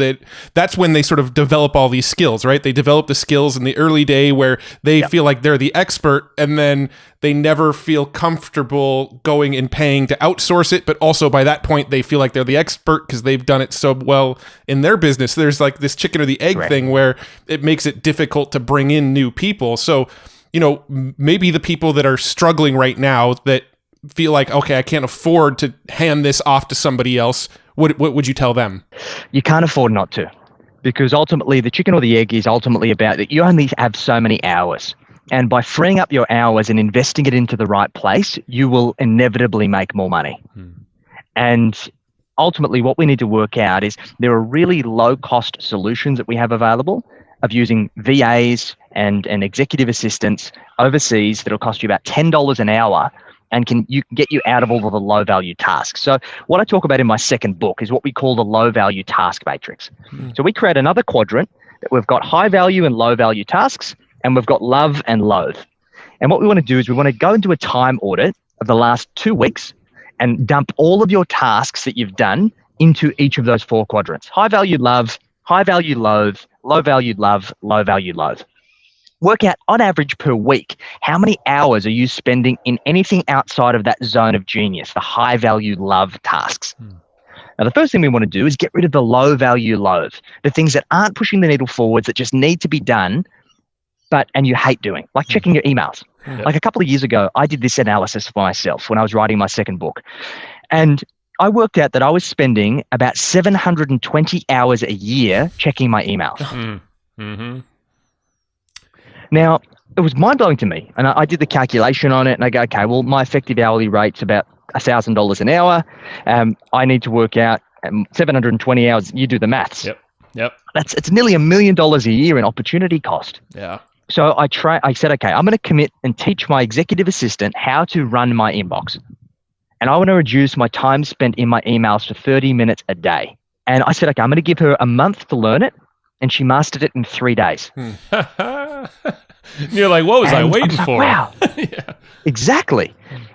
Speaker 3: that's when they sort of develop all these skills, right? They develop the skills in the early day where they feel like they're the expert, and then they never feel comfortable going and paying to outsource it. But also by that point, they feel like they're the expert because they've done it so well in their business. There's like this chicken or the egg thing where it makes it difficult to bring in new people. So, maybe the people that are struggling right now that feel like, okay, I can't afford to hand this off to somebody else, what would you tell them? You
Speaker 1: can't afford not to, because ultimately the chicken or the egg is ultimately about that you only have so many hours. And by freeing up your hours and investing it into the right place, you will inevitably make more money. And ultimately what we need to work out is there are really low cost solutions that we have available of using VAs and executive assistants overseas that'll cost you about $10 an hour and can get you out of all of the low value tasks. So what I talk about in my second book is what we call the low value task matrix. So we create another quadrant that we've got high value and low value tasks, and we've got love and loathe. And what we want to do is we want to go into a time audit of the last 2 weeks and dump all of your tasks that you've done into each of those 4 quadrants. High value love, high value loathe, low value love, low value loathe. Work out on average per week, how many hours are you spending in anything outside of that zone of genius, the high value love tasks. Now, the first thing we want to do is get rid of the low value loathe, the things that aren't pushing the needle forwards, that just need to be done, and you hate doing, like checking your emails. Like a couple of years ago, I did this analysis for myself when I was writing my second book. And I worked out that I was spending about 720 hours a year checking my emails. Now, it was mind-blowing to me, and I did the calculation on it, and I go, okay, well, my effective hourly rate's about $1,000 an hour. I need to work out 720 hours. You do the maths.
Speaker 2: Yep.
Speaker 1: It's nearly $1 million a year in opportunity cost.
Speaker 2: Yeah.
Speaker 1: So I said, okay, I'm going to commit and teach my executive assistant how to run my inbox. And I want to reduce my time spent in my emails to 30 minutes a day. And I said, okay, I'm going to give her a month to learn it. And she mastered it in 3 days.
Speaker 2: You're like, what was I waiting for?
Speaker 1: Wow.
Speaker 2: Yeah.
Speaker 1: Exactly.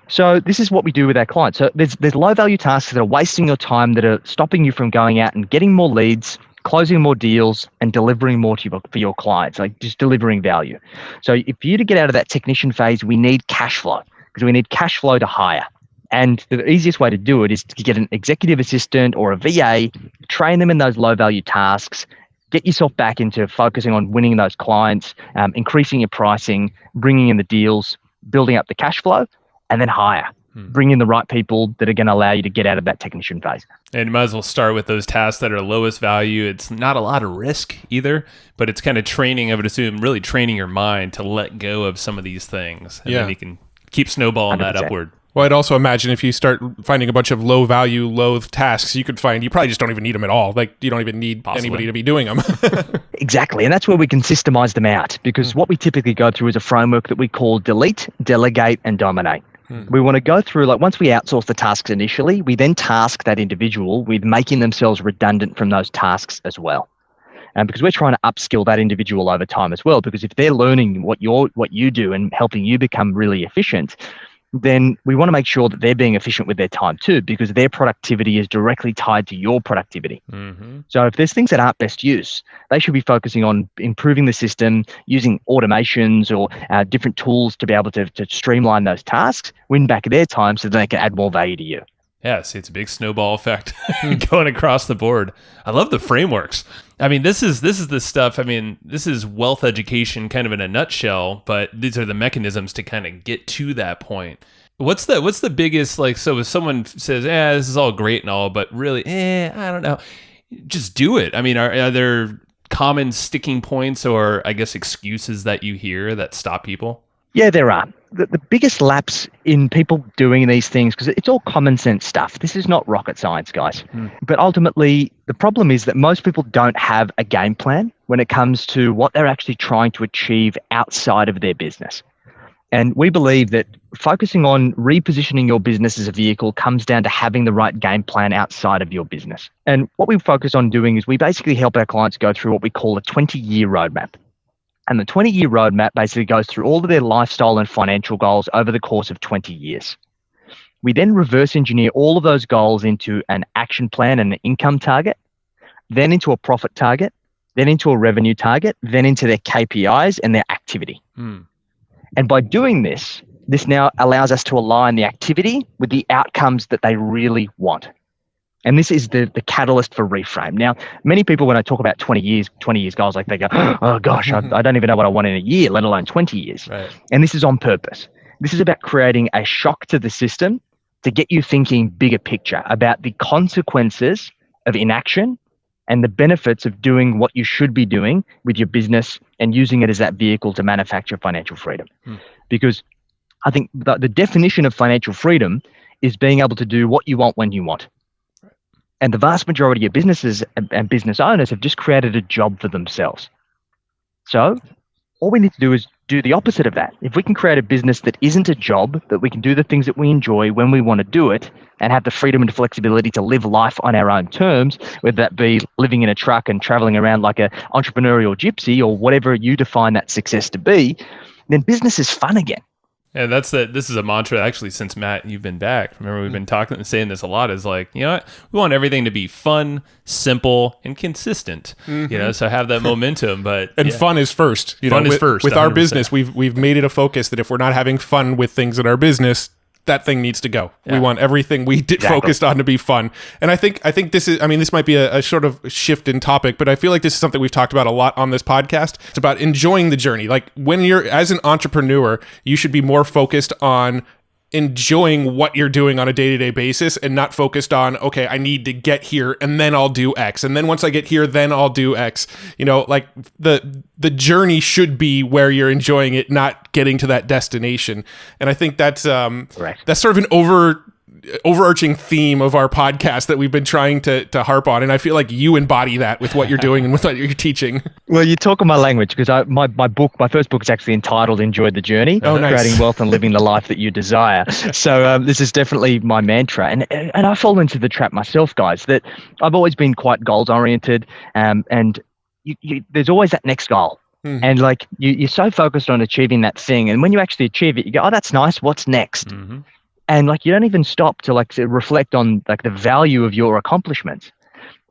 Speaker 1: So this is what we do with our clients. So there's low value tasks that are wasting your time, that are stopping you from going out and getting more leads, closing more deals, and delivering more for your clients, like just delivering value. So for you to get out of that technician phase, we need cash flow, because we need cash flow to hire. And the easiest way to do it is to get an executive assistant or a VA, train them in those low value tasks, get yourself back into focusing on winning those clients, increasing your pricing, bringing in the deals, building up the cash flow, and then hire. Bring in the right people that are going to allow you to get out of that technician phase.
Speaker 2: And you might as well start with those tasks that are lowest value. It's not a lot of risk either, but it's kind of training, I would assume, really training your mind to let go of some of these things. And then you can keep snowballing 100%. That upward.
Speaker 3: Well, I'd also imagine if you start finding a bunch of low value, loathe tasks, you probably just don't even need them at all. Like, you don't even need anybody to be doing them.
Speaker 1: Exactly. And that's where we can systemize them out, because what we typically go through is a framework that we call delete, delegate, and dominate. We want to go through, like, once we outsource the tasks initially, we then task that individual with making themselves redundant from those tasks as well. Because we're trying to upskill that individual over time as well, because if they're learning what you do and helping you become really efficient, then we want to make sure that they're being efficient with their time too, because their productivity is directly tied to your productivity. So if there's things that aren't best use, they should be focusing on improving the system, using automations or different tools to be able to streamline those tasks, win back their time so that they can add more value to you.
Speaker 2: Yeah, see, it's a big snowball effect going across the board. I love the frameworks. I mean, this is the stuff. I mean, this is wealth education kind of in a nutshell, but these are the mechanisms to kind of get to that point. What's the biggest, like, so if someone says, this is all great and all, but really, I don't know, just do it. I mean, are there common sticking points or, I guess, excuses that you hear that stop people?
Speaker 1: Yeah, there are. The biggest lapse in people doing these things, because it's all common sense stuff. This is not rocket science, guys. But ultimately, the problem is that most people don't have a game plan when it comes to what they're actually trying to achieve outside of their business. And we believe that focusing on repositioning your business as a vehicle comes down to having the right game plan outside of your business. And what we focus on doing is we basically help our clients go through what we call a 20-year roadmap. And the 20-year roadmap basically goes through all of their lifestyle and financial goals over the course of 20 years. We then reverse engineer all of those goals into an action plan and an income target, then into a profit target, then into a revenue target, then into their KPIs and their activity. And by doing this now allows us to align the activity with the outcomes that they really want. And this is the catalyst for reframe. Now, many people, when I talk about 20 years goals, like they go, oh gosh, I don't even know what I want in a year, let alone 20 years.
Speaker 2: Right.
Speaker 1: And this is on purpose. This is about creating a shock to the system to get you thinking bigger picture about the consequences of inaction and the benefits of doing what you should be doing with your business and using it as that vehicle to manufacture financial freedom. Because I think the definition of financial freedom is being able to do what you want when you want. And the vast majority of businesses and business owners have just created a job for themselves. So all we need to do is do the opposite of that. If we can create a business that isn't a job, that we can do the things that we enjoy when we want to do it and have the freedom and flexibility to live life on our own terms, whether that be living in a truck and traveling around like an entrepreneurial gypsy or whatever you define that success to be, then business is fun again.
Speaker 2: And this is a mantra actually since Matt, you've been back. Remember, we've been talking and saying this a lot, is like, you know what? We want everything to be fun, simple, and consistent. So have that momentum. But
Speaker 3: fun is first.
Speaker 2: Fun is first.
Speaker 3: With
Speaker 2: 100%.
Speaker 3: our business, we've made it a focus that if we're not having fun with things in our business, that thing needs to go. Yeah. We want everything we focused on to be fun. And I think this is, this might be a sort of shift in topic, but I feel like this is something we've talked about a lot on this podcast. It's about enjoying the journey. Like when you're, as an entrepreneur, you should be more focused on enjoying what you're doing on a day-to-day basis and not focused on, okay, I need to get here and then I'll do X. And then once I get here, then I'll do X. Like the journey should be where you're enjoying it, not getting to that destination. And I think that's that's sort of an overarching theme of our podcast that we've been trying to harp on. And I feel like you embody that with what you're doing and with what you're teaching.
Speaker 1: Well, you talk my language because my first book is actually entitled Enjoy the Journey, Creating Wealth and Living the Life That You Desire. So this is definitely my mantra. And I fall into the trap myself, guys, that I've always been quite goals oriented. And there's always that next goal. And like you're so focused on achieving that thing. And when you actually achieve it, you go, oh, that's nice. What's next? Mm-hmm. And like you don't even stop to reflect on like the value of your accomplishments.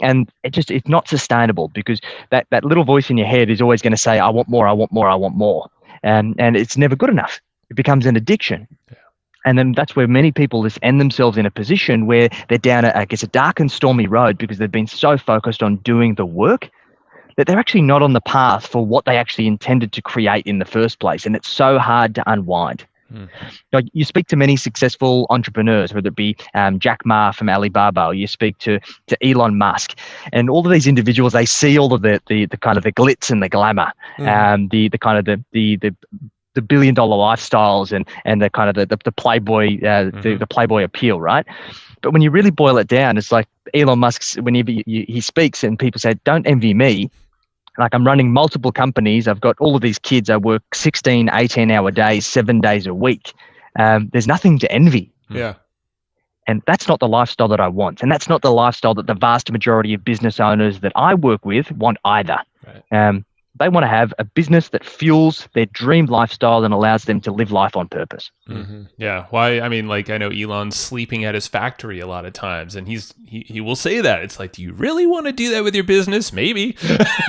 Speaker 1: And it's not sustainable because that little voice in your head is always going to say, I want more, I want more, I want more. And it's never good enough. It becomes an addiction. Yeah. And then that's where many people just end themselves in a position where they're down a dark and stormy road because they've been so focused on doing the work that they're actually not on the path for what they actually intended to create in the first place. And it's so hard to unwind. Like you speak to many successful entrepreneurs, whether it be Jack Ma from Alibaba, or you speak to Elon Musk, and all of these individuals, they see all of the kind of the glitz and the glamour, the kind of the $1 billion lifestyles and the kind of the Playboy the Playboy appeal, right? But when you really boil it down, it's like Elon Musk's whenever he speaks and people say, "Don't envy me." Like I'm running multiple companies. I've got all of these kids. I work 16, 18-hour days, 7 days a week. There's nothing to envy.
Speaker 3: Yeah.
Speaker 1: And that's not the lifestyle that I want. And that's not the lifestyle that the vast majority of business owners that I work with want either. Right. They want to have a business that fuels their dream lifestyle and allows them to live life on purpose.
Speaker 2: Mm-hmm. Yeah. Why? I mean, like I know Elon's sleeping at his factory a lot of times, and he will say that. It's like, do you really want to do that with your business? Maybe.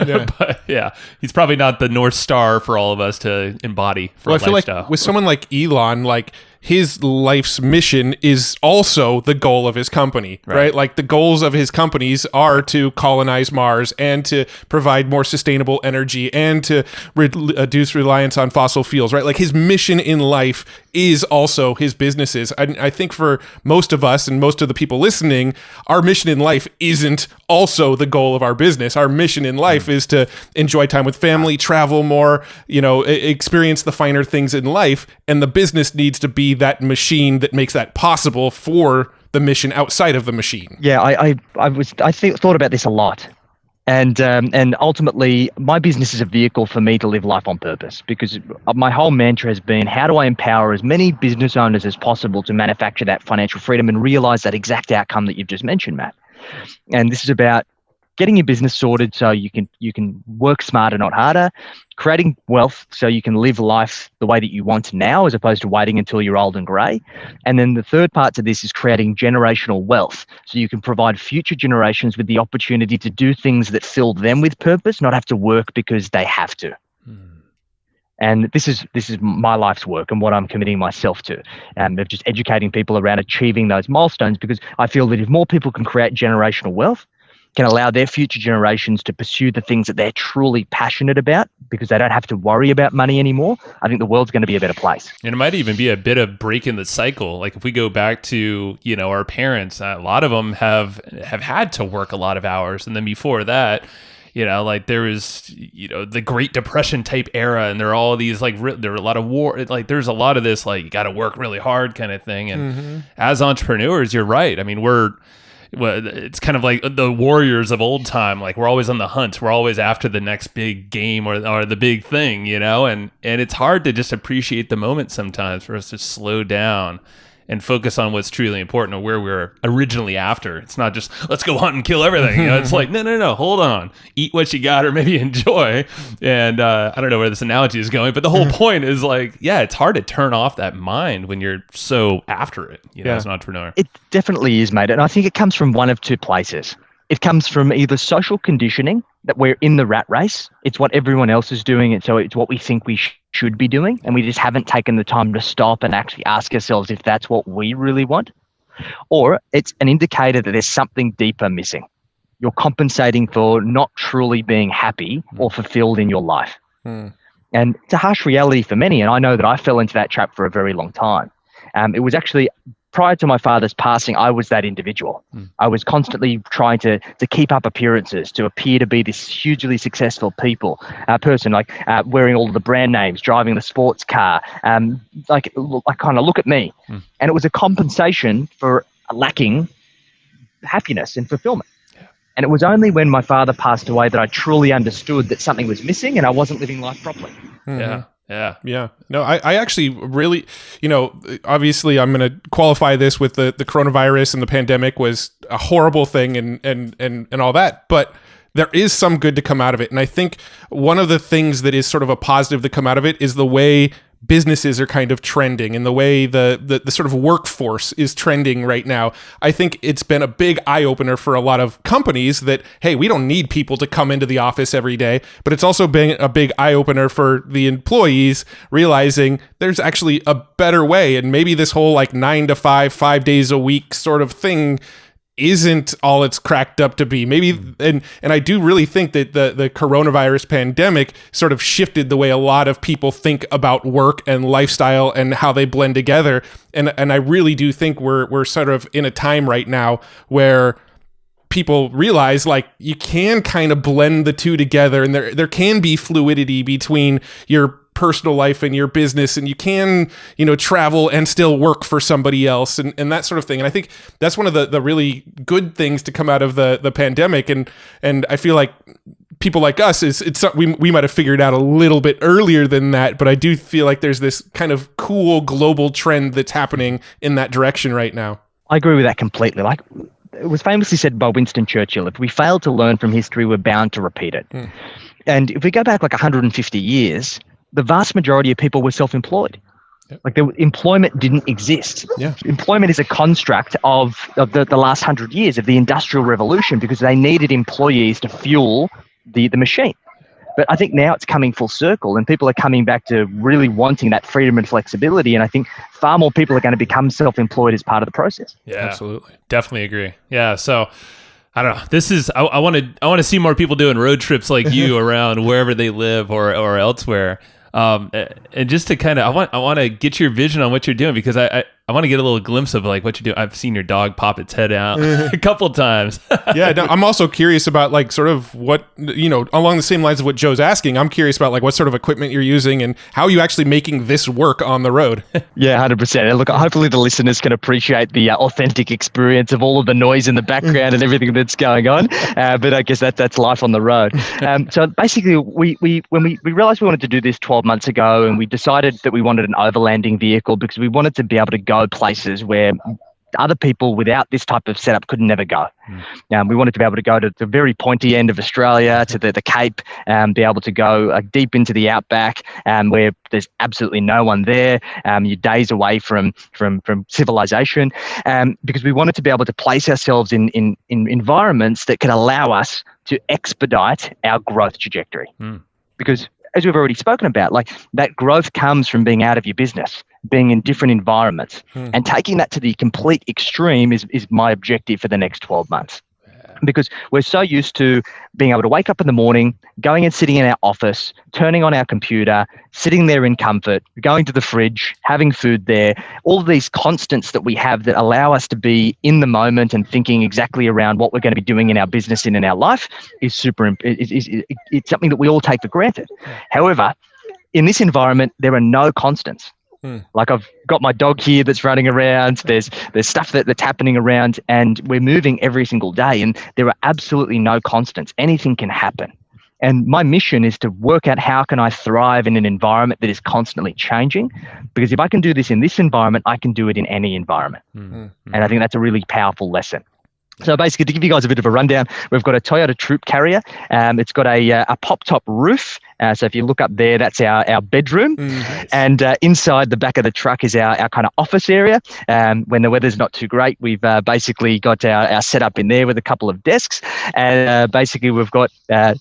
Speaker 2: Yeah. But yeah, he's probably not the North Star for all of us to embody for a lifestyle. I feel like
Speaker 3: with someone like Elon, like his life's mission is also the goal of his company, right? Like the goals of his companies are to colonize Mars and to provide more sustainable energy and to reduce reliance on fossil fuels, right? Like his mission in life is also his businesses. I think for most of us and most of the people listening, our mission in life isn't also the goal of our business. Our mission in life is to enjoy time with family, travel more, experience the finer things in life. And the business needs to be that machine that makes that possible for the mission outside of the machine.
Speaker 1: Yeah, I thought about this a lot. And ultimately, my business is a vehicle for me to live life on purpose because my whole mantra has been, how do I empower as many business owners as possible to manufacture that financial freedom and realize that exact outcome that you've just mentioned, Matt? And this is about getting your business sorted so you can work smarter, not harder, creating wealth so you can live life the way that you want now as opposed to waiting until you're old and grey. And then the third part to this is creating generational wealth so you can provide future generations with the opportunity to do things that fill them with purpose, not have to work because they have to. And this is my life's work and what I'm committing myself to, of just educating people around achieving those milestones, because I feel that if more people can create generational wealth, can allow their future generations to pursue the things that they're truly passionate about because they don't have to worry about money anymore, I think the world's going to be a better place.
Speaker 2: And it might even be a bit of break in the cycle. Like if we go back to, our parents, a lot of them have had to work a lot of hours. And then before that, like there was, the Great Depression type era, and there are all these there are a lot of war, like there's a lot of this, like you got to work really hard kind of thing. And as entrepreneurs, you're right. I mean, it's kind of like the warriors of old time. Like we're always on the hunt. We're always after the next big game or the big thing, and it's hard to just appreciate the moment sometimes for us to slow down and focus on what's truly important or where we're originally after. It's not just, let's go hunt and kill everything. It's like, no, hold on. Eat what you got or maybe enjoy. And I don't know where this analogy is going, but the whole point is like, yeah, it's hard to turn off that mind when you're so after it, as an entrepreneur.
Speaker 1: It definitely is, mate. And I think it comes from one of two places. It comes from either social conditioning, that we're in the rat race. It's what everyone else is doing, and so it's what we think we should be doing, and we just haven't taken the time to stop and actually ask ourselves if that's what we really want. Or it's an indicator that there's something deeper missing. You're compensating for not truly being happy or fulfilled in your life. And it's a harsh reality for many, and I know that I fell into that trap for a very long time. It was actually prior to my father's passing, I was that individual. I was constantly trying to keep up appearances, to appear to be this hugely successful person, like wearing all of the brand names, driving the sports car, like kind of look at me. And it was a compensation for lacking happiness and fulfillment. And it was only when my father passed away that I truly understood that something was missing and I wasn't living life properly.
Speaker 3: Yeah. No, I actually really, obviously I'm going to qualify this with the coronavirus, and the pandemic was a horrible thing and all that, but there is some good to come out of it. And I think one of the things that is sort of a positive to come out of it is the way businesses are kind of trending and the way the sort of workforce is trending right now. I think it's been a big eye-opener for a lot of companies that, hey, we don't need people to come into the office every day, but it's also been a big eye-opener for the employees realizing there's actually a better way, and maybe this whole like 9 to 5 days a week sort of thing isn't all it's cracked up to be. Maybe, and I do really think that the coronavirus pandemic sort of shifted the way a lot of people think about work and lifestyle and how they blend together. And I really do think we're sort of in a time right now where people realize like you can kind of blend the two together, and there can be fluidity between your personal life and your business, and you can, travel and still work for somebody else and that sort of thing. And I think that's one of the really good things to come out of the pandemic. And I feel like people like us we might have figured out a little bit earlier than that, but I do feel like there's this kind of cool global trend that's happening in that direction right now. I
Speaker 1: agree with that completely. Like, it was famously said by Winston Churchill, if we fail to learn from history, we're bound to repeat it. And if we go back like 150 years, the vast majority of people were self-employed. Like employment didn't exist. Employment is a construct of the last 100 years of the Industrial Revolution, because they needed employees to fuel the machine. But I think now it's coming full circle, and people are coming back to really wanting that freedom and flexibility. And I think far more people are going to become self-employed as part of the process.
Speaker 2: Yeah, absolutely. Definitely agree. Yeah. So I don't know. This is, I want to see more people doing road trips like you around wherever they live or elsewhere. And just to kind of, I want to get your vision on what you're doing, because I want to get a little glimpse of like what you do. I've seen your dog pop its head out a couple times.
Speaker 3: I'm also curious about like sort of what, along the same lines of what Joe's asking, I'm curious about like what sort of equipment you're using and how you actually making this work on the road.
Speaker 1: 100%. Look, hopefully the listeners can appreciate the authentic experience of all of the noise in the background and everything that's going on. But I guess that's life on the road. So basically when we realized we wanted to do this 12 months ago, and we decided that we wanted an overlanding vehicle because we wanted to be able to go places where other people without this type of setup could never go. We wanted to be able to go to the very pointy end of Australia, to the Cape, be able to go deep into the outback, where there's absolutely no one there. You're days away from civilization, because we wanted to be able to place ourselves in environments that could allow us to expedite our growth trajectory. Because as we've already spoken about, like that growth comes from being out of your business, being in different environments, and taking that to the complete extreme is my objective for the next 12 months. Because we're so used to being able to wake up in the morning, going and sitting in our office, turning on our computer, sitting there in comfort, going to the fridge, having food there, all of these constants that we have that allow us to be in the moment and thinking exactly around what we're going to be doing in our business and in our life is it's something that we all take for granted. However, in this environment, there are no constants. Like I've got my dog here that's running around. There's stuff that's happening around, and we're moving every single day, and there are absolutely no constants. Anything can happen. And my mission is to work out how can I thrive in an environment that is constantly changing, because if I can do this in this environment, I can do it in any environment. And I think that's a really powerful lesson. So basically, to give you guys a bit of a rundown, we've got a Toyota Troop Carrier. It's got a pop-top roof. So if you look up there, that's our bedroom.
Speaker 3: Nice.
Speaker 1: And inside the back of the truck is our kind of office area. When the weather's not too great, we've basically got our setup in there with a couple of desks. And basically, we've got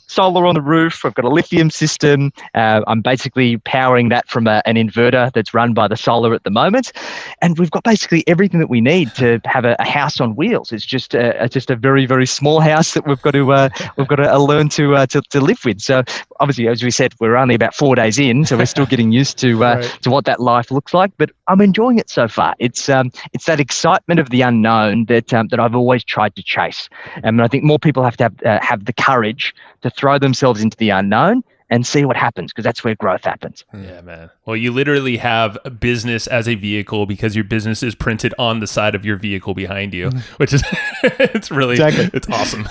Speaker 1: solar on the roof. We've got a lithium system. I'm basically powering that from an inverter that's run by the solar at the moment. And we've got basically everything that we need to have a house on wheels. It's just a very, very small house that we've got to learn to live with. So obviously, as we said, we're only about 4 days in, so we're still getting used to to what that life looks like. But I'm enjoying it so far. It's that excitement of the unknown that I've always tried to chase. And I think more people have to have the courage to throw themselves into the unknown and see what happens, because that's where growth happens.
Speaker 2: Yeah, man. Well, you literally have a business as a vehicle because your business is printed on the side of your vehicle behind you, which is it's really it's awesome.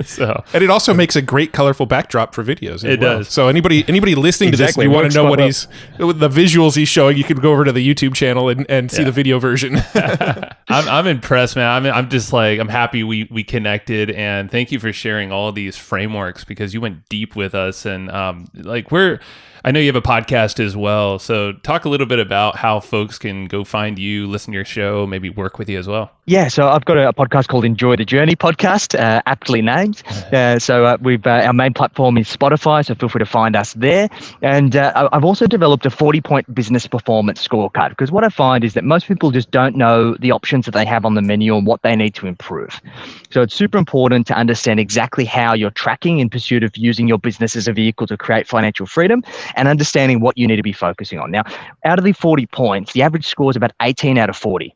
Speaker 2: So,
Speaker 3: and it also makes a great colorful backdrop for videos.
Speaker 2: It does.
Speaker 3: So anybody listening to this, you want to know what the visuals he's showing, you could go over to the YouTube channel and see the video version.
Speaker 2: I'm impressed, man. I'm just like, I'm happy we connected, and thank you for sharing all of these frameworks, because you went deep with us. And I know you have a podcast as well. So talk a little bit about how folks can go find you, listen to your show, maybe work with you as well.
Speaker 1: Yeah, so I've got a podcast called Enjoy the Journey podcast, aptly named. So we've our main platform is Spotify, so feel free to find us there. And I've also developed a 40-point business performance scorecard, because what I find is that most people just don't know the options that they have on the menu and what they need to improve. So it's super important to understand exactly how you're tracking in pursuit of using your business as a vehicle to create financial freedom, and understanding what you need to be focusing on. Now, out of the 40 points, the average score is about 18 out of 40.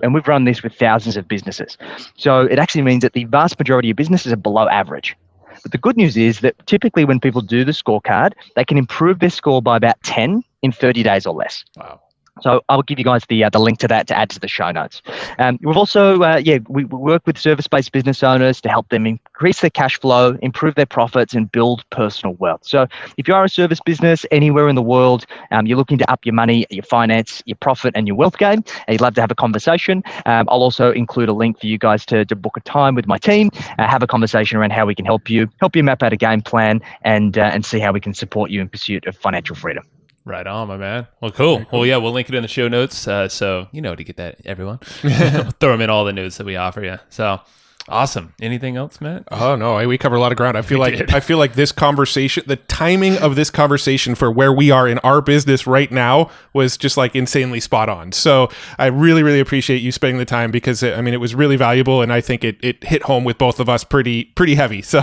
Speaker 1: And we've run this with thousands of businesses. So it actually means that the vast majority of businesses are below average. But the good news is that typically when people do the scorecard, they can improve their score by about 10 in 30 days or less.
Speaker 2: Wow.
Speaker 1: So I'll give you guys the link to that to add to the show notes. We've also, we work with service-based business owners to help them increase their cash flow, improve their profits, and build personal wealth. So if you are a service business anywhere in the world, you're looking to up your money, your finance, your profit, and your wealth game, and you'd love to have a conversation, I'll also include a link for you guys to book a time with my team, have a conversation around how we can help you map out a game plan, and see how we can support you in pursuit of financial freedom.
Speaker 2: Right on, my man. Well, cool. Well, yeah, we'll link it in the show notes. So you know to get that, everyone. We'll throw them in all the notes that we offer you. So awesome. Anything else, Matt?
Speaker 3: Oh no, we cover a lot of ground. I feel like this conversation, the timing of this conversation for where we are in our business right now was just like insanely spot on. So I really, really appreciate you spending the time, because it was really valuable, and I think it hit home with both of us pretty heavy. So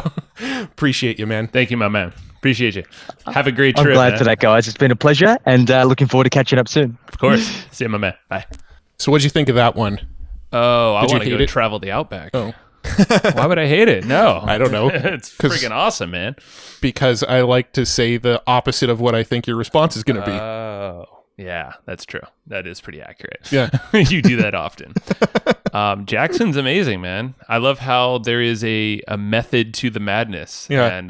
Speaker 3: appreciate you, man.
Speaker 2: Thank you, my man. Appreciate you. Have a great trip.
Speaker 1: I'm glad for that, guys. It's been a pleasure, and looking forward to catching up soon.
Speaker 2: Of course. See you, my man. Bye.
Speaker 3: So what'd you think of that one?
Speaker 2: Oh, I want to go travel the Outback.
Speaker 3: Oh.
Speaker 2: Why would I hate it? No.
Speaker 3: I don't know.
Speaker 2: It's freaking awesome, man.
Speaker 3: Because I like to say the opposite of what I think your response is going to be.
Speaker 2: Oh, yeah, that's true. That is pretty accurate.
Speaker 3: Yeah.
Speaker 2: You do that often. Jackson's amazing, man. I love how there is a method to the madness.
Speaker 3: Yeah.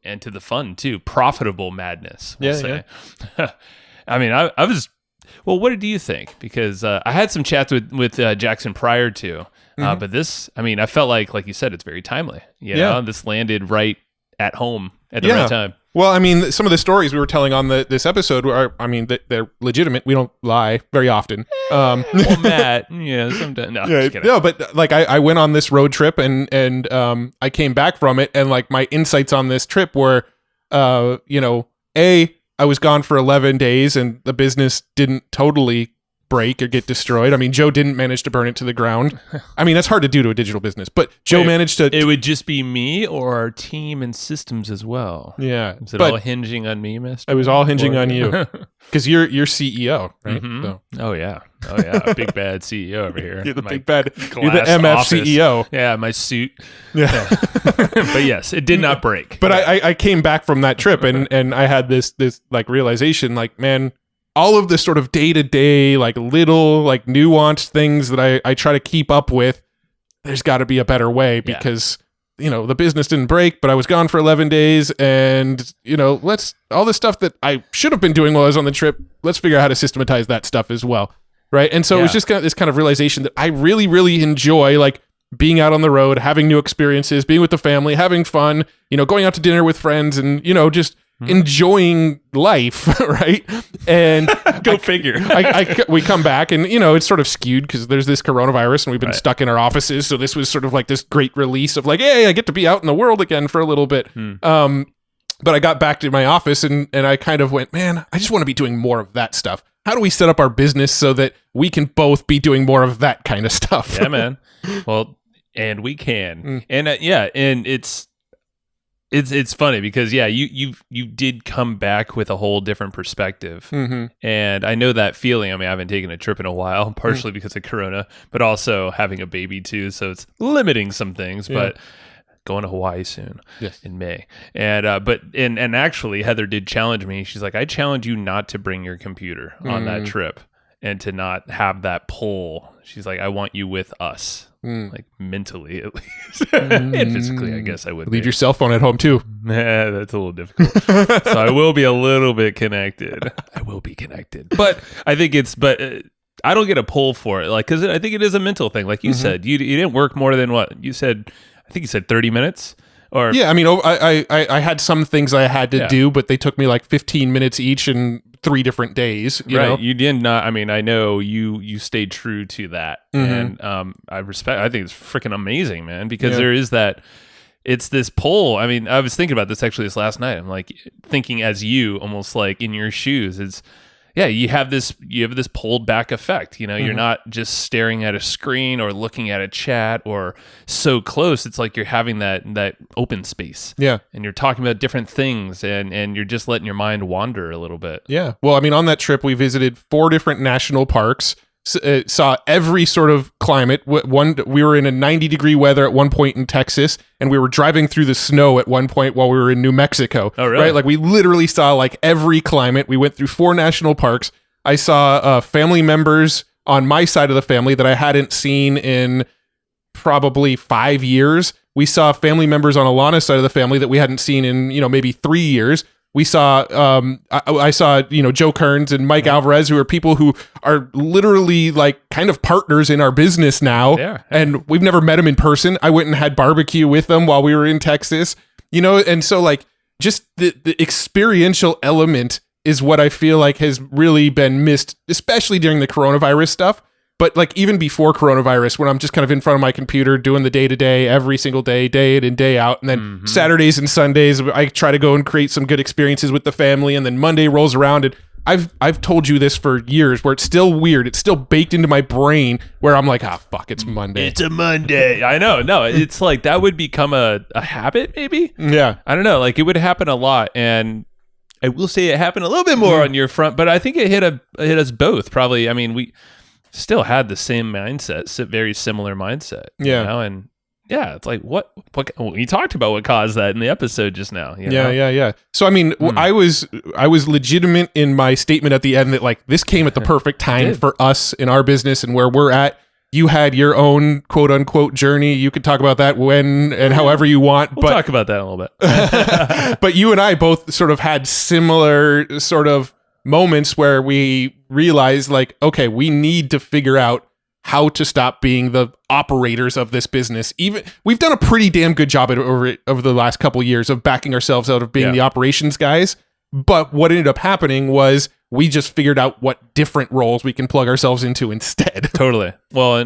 Speaker 2: And to the fun too, profitable madness. We'll say.
Speaker 3: Yeah.
Speaker 2: I mean, I was. Well, what did you think? Because I had some chats with Jackson prior to, but this, I mean, I felt like you said, it's very timely. You know, this landed right at home at the right time.
Speaker 3: Well, I mean, some of the stories we were telling on this episode are, I mean, they're legitimate. We don't lie very often.
Speaker 2: Well, Matt, sometimes. No, just kidding.
Speaker 3: No, but like I went on this road trip and I came back from it, and like my insights on this trip were, I was gone for 11 days and the business didn't totally break or get destroyed. I mean, Joe didn't manage to burn it to the ground. I mean, that's hard to do to a digital business, but Joe managed to...
Speaker 2: It would just be me or our team and systems as well.
Speaker 3: Yeah.
Speaker 2: Is it all hinging on me, mister?
Speaker 3: It was all hinging on you. Because you're CEO, right?
Speaker 2: Mm-hmm.
Speaker 3: So.
Speaker 2: Oh, yeah. Big bad CEO over here.
Speaker 3: You're the big bad... You're the MF office. CEO.
Speaker 2: Yeah, my suit.
Speaker 3: Yeah.
Speaker 2: But yes, it did not break.
Speaker 3: But I came back from that trip and I had this like realization, like, man, all of the sort of day-to-day, like little, like nuanced things that I try to keep up with, there's got to be a better way because, the business didn't break, but I was gone for 11 days and, all the stuff that I should have been doing while I was on the trip, let's figure out how to systematize that stuff as well. Right. And so it was just this kind of realization that I really, really enjoy, like, being out on the road, having new experiences, being with the family, having fun, going out to dinner with friends and, just enjoying life, right? And
Speaker 2: go figure.
Speaker 3: We come back and, it's sort of skewed because there's this coronavirus and we've been stuck in our offices. So this was sort of like this great release of like, hey, I get to be out in the world again for a little bit. But I got back to my office and I kind of went, man, I just want to be doing more of that stuff. How do we set up our business so that we can both be doing more of that kind of stuff?
Speaker 2: Yeah, man. Well, and we can. And and it's funny because you did come back with a whole different perspective. And I know that feeling. I mean, I haven't taken a trip in a while, partially because of Corona, but also having a baby too, so it's limiting some things, but going to Hawaii soon in May. And and actually Heather did challenge me. She's like, I challenge you not to bring your computer on that trip and to not have that pull. She's like, I want you with us. Like mentally at least. And physically, I guess I would
Speaker 3: leave your cell phone at home too.
Speaker 2: Nah, that's a little difficult. So I will be a little bit connected. I will be connected. But I think I don't get a pull for it. Like, cause I think it is a mental thing. Like you said, you didn't work more than what you said. I think you said 30 minutes. Or
Speaker 3: yeah, I mean, I had some things I had to do, but they took me like 15 minutes each and 3 different days. You know?
Speaker 2: You did not. I mean, I know you stayed true to that, and I think it's freaking amazing, man, because there is that. It's this pull. I mean, I was thinking about this actually this last night. I'm like thinking as you, almost like in your shoes. It's you have this pulled back effect. You're not just staring at a screen or looking at a chat or so close. It's like you're having that open space. Yeah. And you're talking about different things and you're just letting your mind wander a little bit.
Speaker 3: Yeah. Well, I mean, on that trip, we visited 4 different national parks, saw every sort of climate. We were in a 90-degree weather at one point in Texas, and we were driving through the snow at one point while we were in New Mexico.
Speaker 2: Oh, really?
Speaker 3: Right? Like we literally saw like every climate. We went through 4 national parks. I saw family members on my side of the family that I hadn't seen in probably 5 years. We saw family members on Alana's side of the family that we hadn't seen in, maybe 3 years. We saw, I saw, Joe Kearns and Mike Alvarez, who are people who are literally like kind of partners in our business now. Yeah. And we've never met them in person. I went and had barbecue with them while we were in Texas, and so like just the experiential element is what I feel like has really been missed, especially during the coronavirus stuff. But like even before coronavirus, when I'm just kind of in front of my computer doing the day-to-day every single day, day in and day out. And then Saturdays and Sundays, I try to go and create some good experiences with the family. And then Monday rolls around and I've told you this for years where it's still weird. It's still baked into my brain where I'm like, fuck, it's Monday.
Speaker 2: It's a Monday. I know. No, it's like that would become a habit maybe.
Speaker 3: Yeah.
Speaker 2: I don't know. Like it would happen a lot. And I will say it happened a little bit more on your front, but I think it hit us both probably. I mean, we still had the same mindset, very similar mindset.
Speaker 3: Yeah.
Speaker 2: And it's like what we talked about what caused that in the episode just now.
Speaker 3: Yeah. So I mean, I was legitimate in my statement at the end that like this came at the perfect time for us in our business and where we're at. You had your own quote unquote journey. You could talk about that when and however you want.
Speaker 2: We'll talk about that in a little bit.
Speaker 3: But you and I both sort of had similar sort of moments where we realized like, okay, we need to figure out how to stop being the operators of this business. Even we've done a pretty damn good job over the last couple of years of backing ourselves out of being the operations guys. But what ended up happening was we just figured out what different roles we can plug ourselves into instead.
Speaker 2: Totally. Well,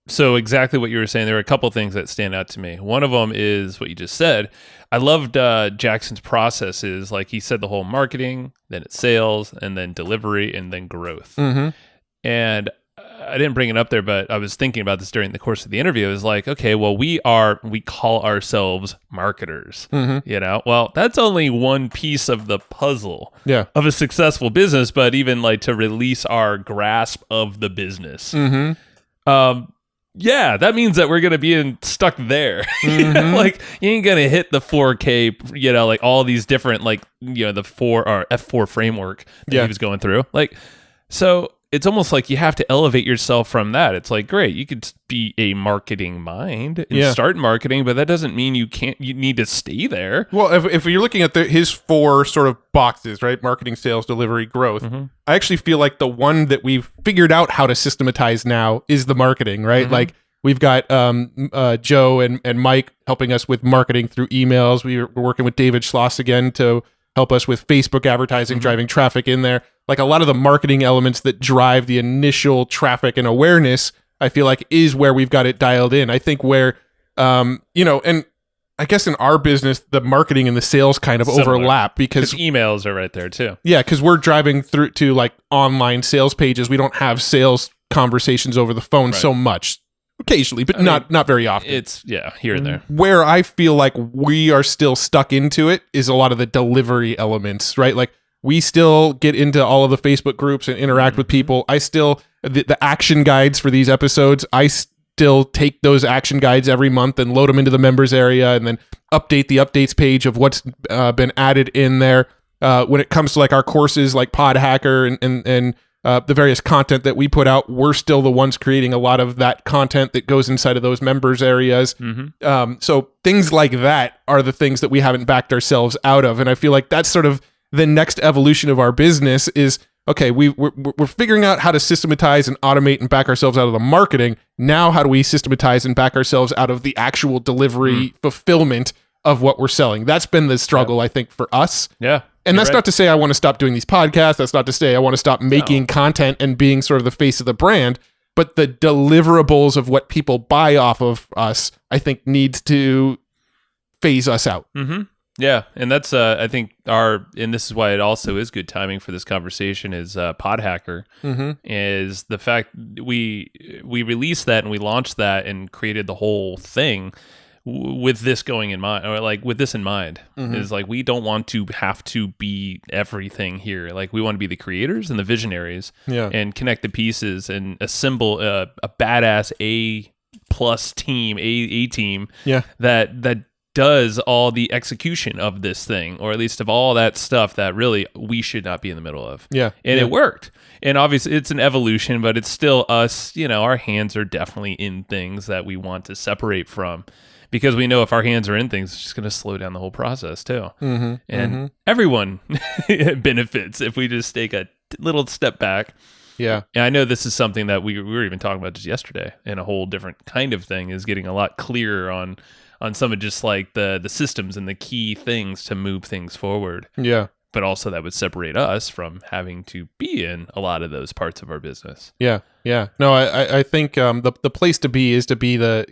Speaker 2: so exactly what you were saying, there are a couple things that stand out to me. One of them is what you just said. I loved Jackson's processes. Like he said, the whole marketing, then it's sales, and then delivery, and then growth. And I didn't bring it up there, but I was thinking about this during the course of the interview. It was like, okay, well, we call ourselves marketers. Well, that's only one piece of the puzzle of a successful business, but even like to release our grasp of the business. yeah, that means that we're gonna be stuck there.
Speaker 3: Mm-hmm.
Speaker 2: Like you ain't gonna hit the 4K, like all these different the F4 framework that he was going through. Like, so it's almost like you have to elevate yourself from that. It's like, great, you could be a marketing mind and start marketing, but that doesn't mean you need to stay there.
Speaker 3: Well, if you're looking at his 4 sort of boxes, right? Marketing, sales, delivery, growth. Mm-hmm. I actually feel like the one that we've figured out how to systematize now is the marketing, right? Mm-hmm. Like we've got Joe and Mike helping us with marketing through emails. We're working with David Schloss again to help us with Facebook advertising, driving traffic in there. Like a lot of the marketing elements that drive the initial traffic and awareness, I feel like is where we've got it dialed in. I think where, and I guess in our business, the marketing and the sales kind of overlap because
Speaker 2: emails are right there too.
Speaker 3: Yeah, because we're driving through to like online sales pages. We don't have sales conversations over the phone so much. Occasionally, but not very often.
Speaker 2: It's here and there.
Speaker 3: Where I feel like we are still stuck into it is a lot of the delivery elements, right? Like we still get into all of the Facebook groups and interact with people. I still the action guides for these episodes. I still take those action guides every month and load them into the members area, and then update the updates page of what's been added in there. When it comes to like our courses, like Pod Hacker and the various content that we put out, we're still the ones creating a lot of that content that goes inside of those members areas. Mm-hmm. So things like that are the things that we haven't backed ourselves out of. And I feel like that's sort of the next evolution of our business is, okay, we're figuring out how to systematize and automate and back ourselves out of the marketing. Now, how do we systematize and back ourselves out of the actual delivery fulfillment of what we're selling? That's been the struggle, I think, for us.
Speaker 2: Yeah.
Speaker 3: And that's not to say I want to stop doing these podcasts. That's not to say I want to stop making content and being sort of the face of the brand. But the deliverables of what people buy off of us, I think, needs to phase us out.
Speaker 2: Mm-hmm. Yeah. And that's, I think, and this is why it also is good timing for this conversation is Pod Hacker, is the fact we released that and we launched that and created the whole thing with this going in mind, or like with this in mind, is like we don't want to have to be everything here. Like we want to be the creators and the visionaries, and connect the pieces and assemble a badass A+ team, A team, that does all the execution of this thing, or at least of all that stuff that really we should not be in the middle of. And it worked. And obviously it's an evolution, but it's still us. Our hands are definitely in things that we want to separate from. Because we know if our hands are in things, it's just going to slow down the whole process too. And everyone benefits if we just take a little step back. Yeah. And I know this is something that we were even talking about just yesterday, and a whole different kind of thing is getting a lot clearer on some of just like the systems and the key things to move things forward. Yeah. But also that would separate us from having to be in a lot of those parts of our business.
Speaker 3: Yeah. Yeah. No, I think the place to be is to be the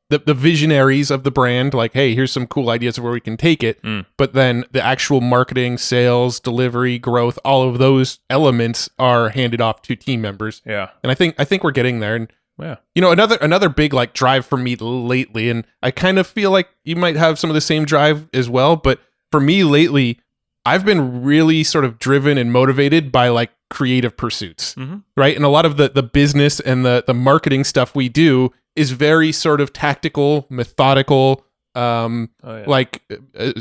Speaker 3: visionaries of the brand, like, hey, here's some cool ideas of where we can take it. But then the actual marketing, sales, delivery, growth, all of those elements are handed off to team members.
Speaker 2: Yeah.
Speaker 3: And I think we're getting there. And another big like drive for me lately, and I kind of feel like you might have some of the same drive as well, but for me lately, I've been really sort of driven and motivated by like creative pursuits, right? And a lot of the business and the marketing stuff we do is very sort of tactical, methodical, like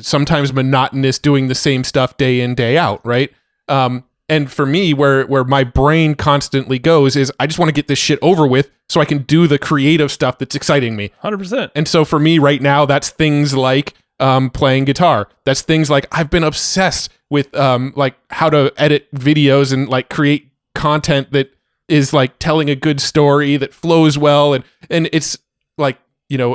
Speaker 3: sometimes monotonous, doing the same stuff day in, day out, right? And for me, where my brain constantly goes is I just want to get this shit over with so I can do the creative stuff that's exciting me.
Speaker 2: 100%.
Speaker 3: And so for me right now, that's things like playing guitar. That's things like I've been obsessed with like how to edit videos and like create content that is like telling a good story that flows well, and it's like,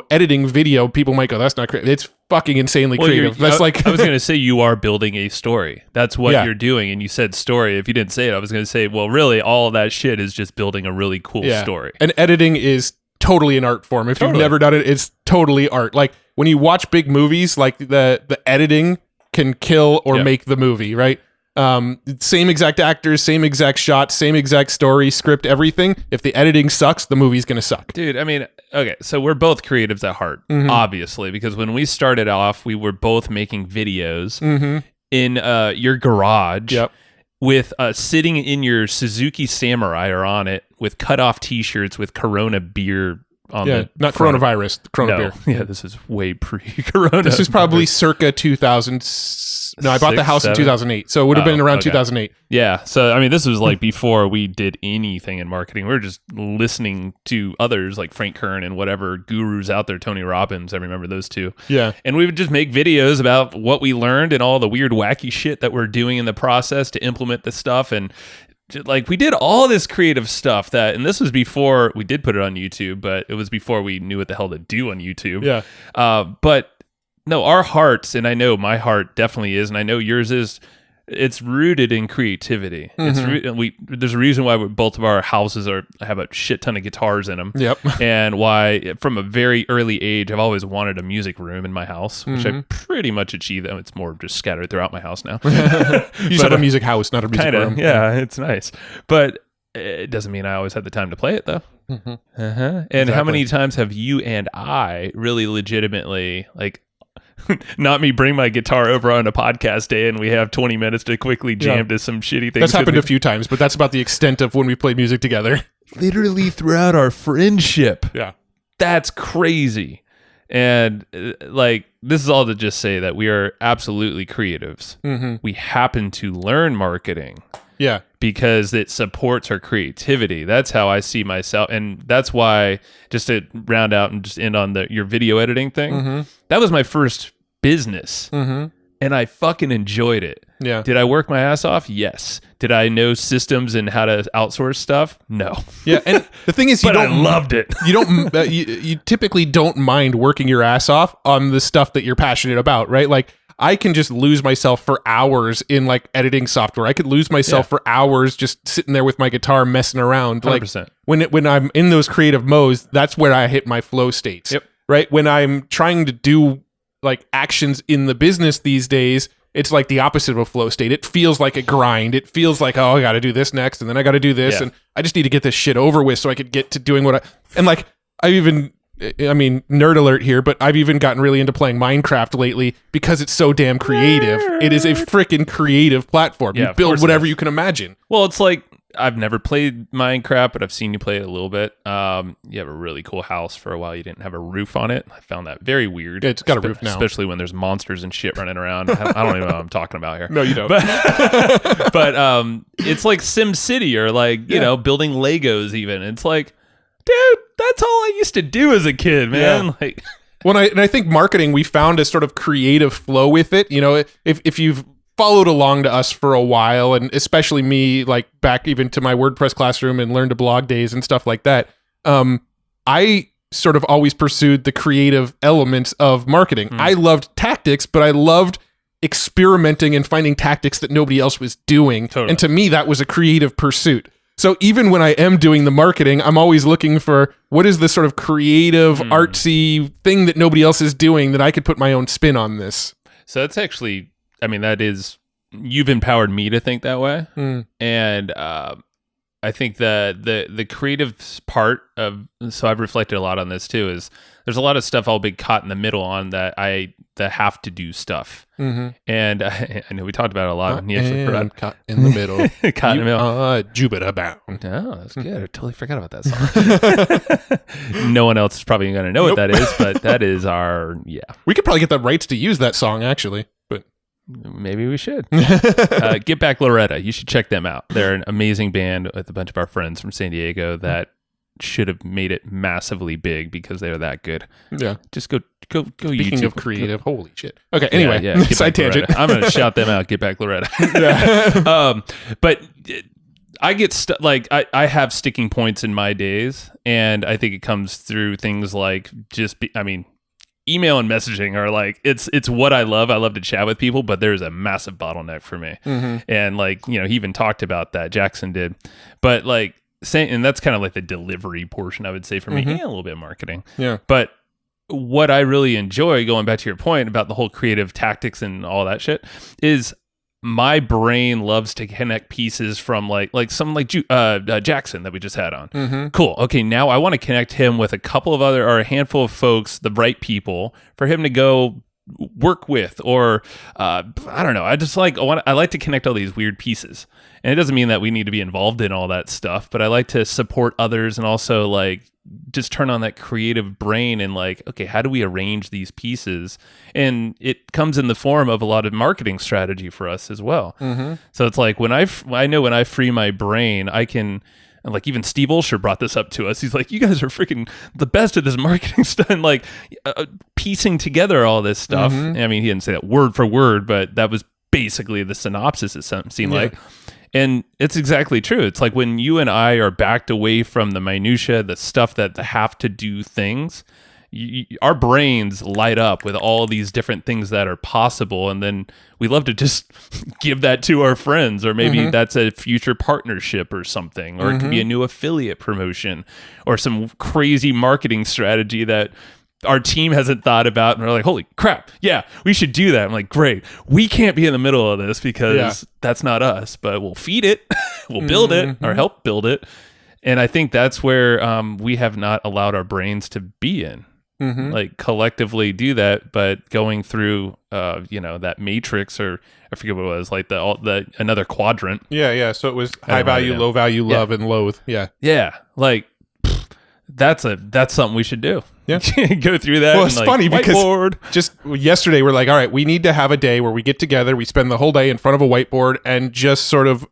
Speaker 3: editing video, people might go, that's not creative. It's fucking insanely creative. That's like
Speaker 2: I was going to say you are building a story. That's what you're doing. And you said story. If you didn't say it, I was going to say, well, really all of that shit is just building a really cool story.
Speaker 3: And editing is totally an art form. If you've never done it, it's totally art. Like when you watch big movies, like the editing can kill or make the movie, right? Same exact actors, same exact shots, same exact story, script, everything. If the editing sucks, the movie's going to suck.
Speaker 2: Dude, I mean, okay, so we're both creatives at heart, obviously, because when we started off, we were both making videos in your garage with sitting in your Suzuki Samurai or on it with cut-off t-shirts with Corona beer on
Speaker 3: not coronavirus, the Corona beer.
Speaker 2: Yeah, this is way pre-Corona.
Speaker 3: This is probably circa 2000. No, I bought the house in 2008, so it would have been around 2008.
Speaker 2: Yeah, so I mean, this was like before we did anything in marketing. We were just listening to others like Frank Kern and whatever gurus out there, Tony Robbins. I remember those two.
Speaker 3: Yeah,
Speaker 2: and we would just make videos about what we learned and all the weird, wacky shit that we're doing in the process to implement this stuff. And like we did all this creative stuff and this was before we did put it on YouTube, but it was before we knew what the hell to do on YouTube.
Speaker 3: Yeah,
Speaker 2: but. No, our hearts, and I know my heart definitely is, and I know yours is, it's rooted in creativity. There's a reason why both of our houses have a shit ton of guitars in them.
Speaker 3: Yep.
Speaker 2: And why, from a very early age, I've always wanted a music room in my house, which I pretty much achieved. It's more just scattered throughout my house now.
Speaker 3: You just have a music house, not a music room.
Speaker 2: Yeah, it's nice. But it doesn't mean I always had the time to play it, though. And
Speaker 3: Exactly.
Speaker 2: How many times have you and I really legitimately, like, not me bring my guitar over on a podcast day and we have 20 minutes to quickly jam to some shitty things.
Speaker 3: That's happened a few times, but that's about the extent of when we played music together.
Speaker 2: Literally throughout our friendship.
Speaker 3: Yeah.
Speaker 2: That's crazy. And like, this is all to just say that we are absolutely creatives. We happen to learn marketing.
Speaker 3: Yeah.
Speaker 2: Because it supports our creativity. That's how I see myself. And that's why, just to round out and just end on your video editing thing, that was my first business. And I fucking enjoyed it.
Speaker 3: Yeah.
Speaker 2: Did I work my ass off? Yes. Did I know systems and how to outsource stuff? No.
Speaker 3: Yeah, and the thing is,
Speaker 2: I loved it.
Speaker 3: You don't. You typically don't mind working your ass off on the stuff that you're passionate about, right? Like, I can just lose myself for hours in like editing software. I could lose myself for hours just sitting there with my guitar messing around.
Speaker 2: 100%.
Speaker 3: Like when I'm in those creative modes, that's where I hit my flow states.
Speaker 2: Yep.
Speaker 3: Right. When I'm trying to do like actions in the business these days, it's like the opposite of a flow state. It feels like a grind. It feels like, oh, I got to do this next, and then I got to do this, and I just need to get this shit over with so I could get to doing what I mean, nerd alert here, but I've even gotten really into playing Minecraft lately because it's so damn creative. It is a freaking creative platform. You build whatever you can imagine.
Speaker 2: Well, it's like, I've never played Minecraft, but I've seen you play it a little bit. You have a really cool house. For a while, you didn't have a roof on it. I found that very weird.
Speaker 3: It's got a roof now.
Speaker 2: Especially when there's monsters and shit running around. I don't even know what I'm talking about here.
Speaker 3: No, you don't.
Speaker 2: But it's like Sim City or like, you know, building Legos even. It's like, dude, that's all I used to do as a kid, man.
Speaker 3: Yeah.
Speaker 2: Like,
Speaker 3: I think marketing, we found a sort of creative flow with it. You know, if you've followed along to us for a while, and especially me, like back even to my WordPress classroom and Learn to Blog days and stuff like that, I sort of always pursued the creative elements of marketing. I loved tactics, but I loved experimenting and finding tactics that nobody else was doing.
Speaker 2: Totally.
Speaker 3: And to me, that was a creative pursuit. So even when I am doing the marketing, I'm always looking for what is the sort of creative, artsy thing that nobody else is doing that I could put my own spin on this.
Speaker 2: So that's actually, I mean, you've empowered me to think that way. And I think the creative part of, so I've reflected a lot on this too, is there's a lot of stuff I'll be caught in the middle on that have to do stuff. And I know we talked about it a lot. When you actually
Speaker 3: caught in the middle.
Speaker 2: Caught in the middle.
Speaker 3: Jupiter bound.
Speaker 2: Oh, that's good. I totally forgot about that song. No one else is probably going to know what that is, but that is
Speaker 3: We could probably get the rights to use that song, actually. But
Speaker 2: maybe we should. Get Back Loretta. You should check them out. They're an amazing band with a bunch of our friends from San Diego that should have made it massively big because they are that good. Yeah. Just go
Speaker 3: Speaking
Speaker 2: YouTube.
Speaker 3: of creative, holy shit. Okay, anyway, side tangent.
Speaker 2: I'm going to shout them out. Get Back Loretta. But I get I have sticking points in my days, and I think it comes through things like email and messaging are like, it's what I love. I love to chat with people, but there's a massive bottleneck for me. And like, you know, he even talked about that, Jackson did. But like saying, and that's kind of like the delivery portion, I would say, for me, and a little bit of marketing. Yeah. But what I really enjoy, going back to your point about the whole creative tactics and all that shit, is my brain loves to connect pieces from like someone like Jackson that we just had on. Cool. Okay, now I want to connect him with a couple of other, or a handful of folks, the right people, for him to go work with, or I don't know. I like to connect all these weird pieces, and it doesn't mean that we need to be involved in all that stuff, but I like to support others and also like just turn on that creative brain and like, okay, how do we arrange these pieces? And it comes in the form of a lot of marketing strategy for us as well. So it's like when I know when I free my brain, I can, like even Steve Olsher brought this up to us. He's like, you guys are freaking the best at this marketing stuff and like piecing together all this stuff. I mean, he didn't say that word for word, but that was basically the synopsis, it seemed like. And it's exactly true. It's like when you and I are backed away from the minutia, the stuff that have to do things, our brains light up with all these different things that are possible. And then we love to just give that to our friends, or maybe that's a future partnership or something, or it could be a new affiliate promotion or some crazy marketing strategy that our team hasn't thought about, and we're like, holy crap, yeah, we should do that. I'm like, great, we can't be in the middle of this because that's not us, but we'll feed it, we'll build it, or help build it. And I think that's where we have not allowed our brains to be in, like collectively do that, but going through, that matrix, or I forget what it was, like the another quadrant.
Speaker 3: Yeah. So it was high value, low value, love, and loathe. Yeah.
Speaker 2: Like that's something we should do.
Speaker 3: Yeah.
Speaker 2: Go through that.
Speaker 3: Well, it's funny because just yesterday we're like, all right, we need to have a day where we get together, we spend the whole day in front of a whiteboard and just sort of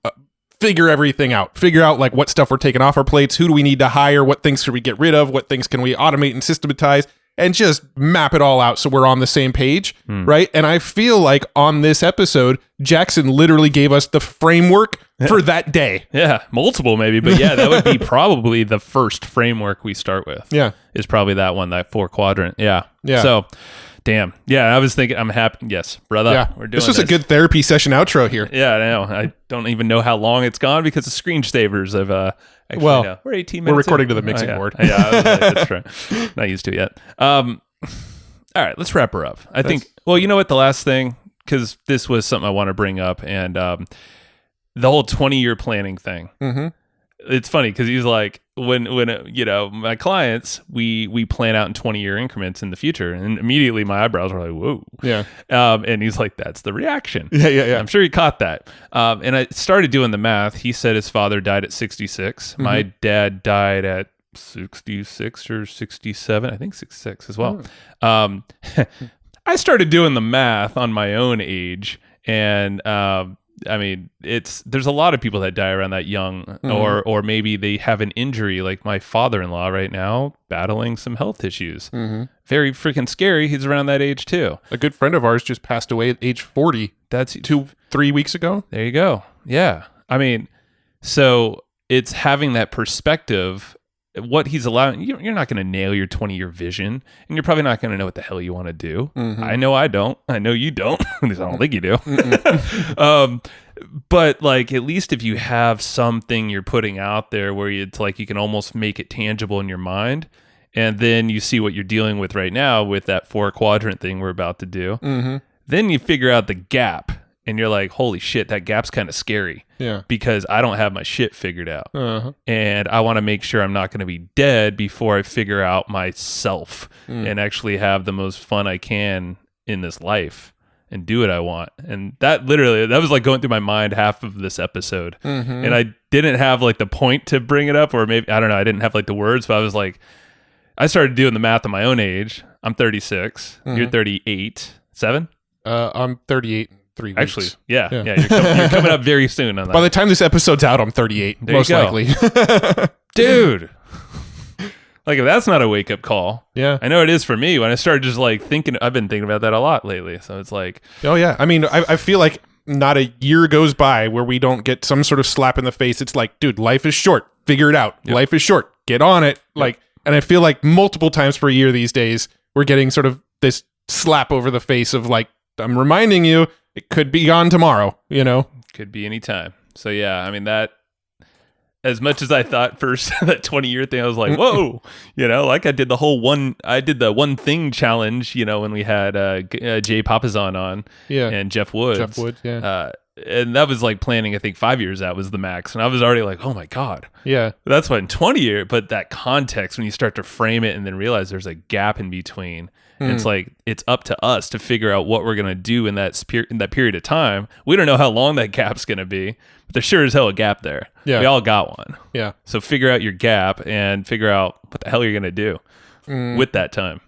Speaker 3: figure everything out. Figure out like what stuff we're taking off our plates, who do we need to hire, what things should we get rid of, what things can we automate and systematize, and just map it all out so we're on the same page, right? And I feel like on this episode, Jackson literally gave us the framework for that day.
Speaker 2: Yeah, multiple maybe, but yeah, that would be probably the first framework we start with.
Speaker 3: Yeah.
Speaker 2: Is probably that one, that 4 quadrant. Yeah. So, damn. Yeah, I was thinking, I'm happy. Yes, brother.
Speaker 3: Yeah.
Speaker 2: We're doing
Speaker 3: this was a good therapy session outro here.
Speaker 2: Yeah, I know. I don't even know how long it's gone because the screensavers of actually, no, we're 18 minutes.
Speaker 3: We're recording
Speaker 2: in.
Speaker 3: to the mixing board.
Speaker 2: Yeah, I was like, that's true. Not used to it yet. All right, let's wrap her up. I think, well, you know what? The last thing, because this was something I want to bring up, and the whole 20-year planning thing. It's funny because he's like, when my clients, we plan out in 20-year increments in the future, and immediately my eyebrows were like, whoa.
Speaker 3: Yeah.
Speaker 2: And he's like, that's the reaction.
Speaker 3: Yeah.
Speaker 2: I'm sure he caught that. And I started doing the math. He said his father died at 66. My dad died at 66 or 67. I think 66 as well. I started doing the math on my own age, and I mean, there's a lot of people that die around that young, or maybe they have an injury, like my father-in-law right now battling some health issues. Very freaking scary. He's around that age too.
Speaker 3: A good friend of ours just passed away at age 40. That's 3 weeks ago.
Speaker 2: There you go. Yeah. I mean, so it's having that perspective. What he's allowing, you're not going to nail your 20-year vision, and you're probably not going to know what the hell you want to do. I know I don't. I know you don't. At least I don't think you do. But like, at least if you have something you're putting out there where it's like you can almost make it tangible in your mind, and then you see what you're dealing with right now with that 4 quadrant thing we're about to do, then you figure out the gap. And you're like, holy shit, that gap's kind of scary.
Speaker 3: Yeah.
Speaker 2: Because I don't have my shit figured out. And I want to make sure I'm not going to be dead before I figure out myself and actually have the most fun I can in this life and do what I want. And that was like going through my mind half of this episode. And I didn't have like the point to bring it up, or maybe, I don't know, I didn't have like the words, but I was like, I started doing the math at my own age. I'm 36. You're 38. 7?
Speaker 3: I'm 38. 3 weeks.
Speaker 2: Actually, yeah. You're coming up very soon on that.
Speaker 3: By the time this episode's out, I'm 38, most likely.
Speaker 2: Dude. Like, if that's not a wake-up call.
Speaker 3: Yeah.
Speaker 2: I know it is for me when I started just like thinking. I've been thinking about that a lot lately. So it's like.
Speaker 3: Oh, yeah. I mean, I feel like not a year goes by where we don't get some sort of slap in the face. It's like, dude, life is short. Figure it out. Yep. Life is short. Get on it. Yep. Like, and I feel like multiple times per year these days, we're getting sort of this slap over the face of like, I'm reminding you, it could be gone tomorrow,
Speaker 2: Could be any time. So yeah, I mean, that, as much as I thought first that 20-year thing, I was like, whoa, like I did the one thing challenge, when we had Jay Papazon on, and Jeff Woods.
Speaker 3: Yeah.
Speaker 2: and that was like planning, I think 5 years out was the max. And I was already like, oh my God.
Speaker 3: Yeah.
Speaker 2: That's what in 20 years, but that context, when you start to frame it and then realize there's a gap in between, it's like, it's up to us to figure out what we're going to do in that period of time. We don't know how long that gap's going to be, but there's sure as hell a gap there.
Speaker 3: Yeah.
Speaker 2: We all got one.
Speaker 3: Yeah.
Speaker 2: So figure out your gap and figure out what the hell you're going to do with that time.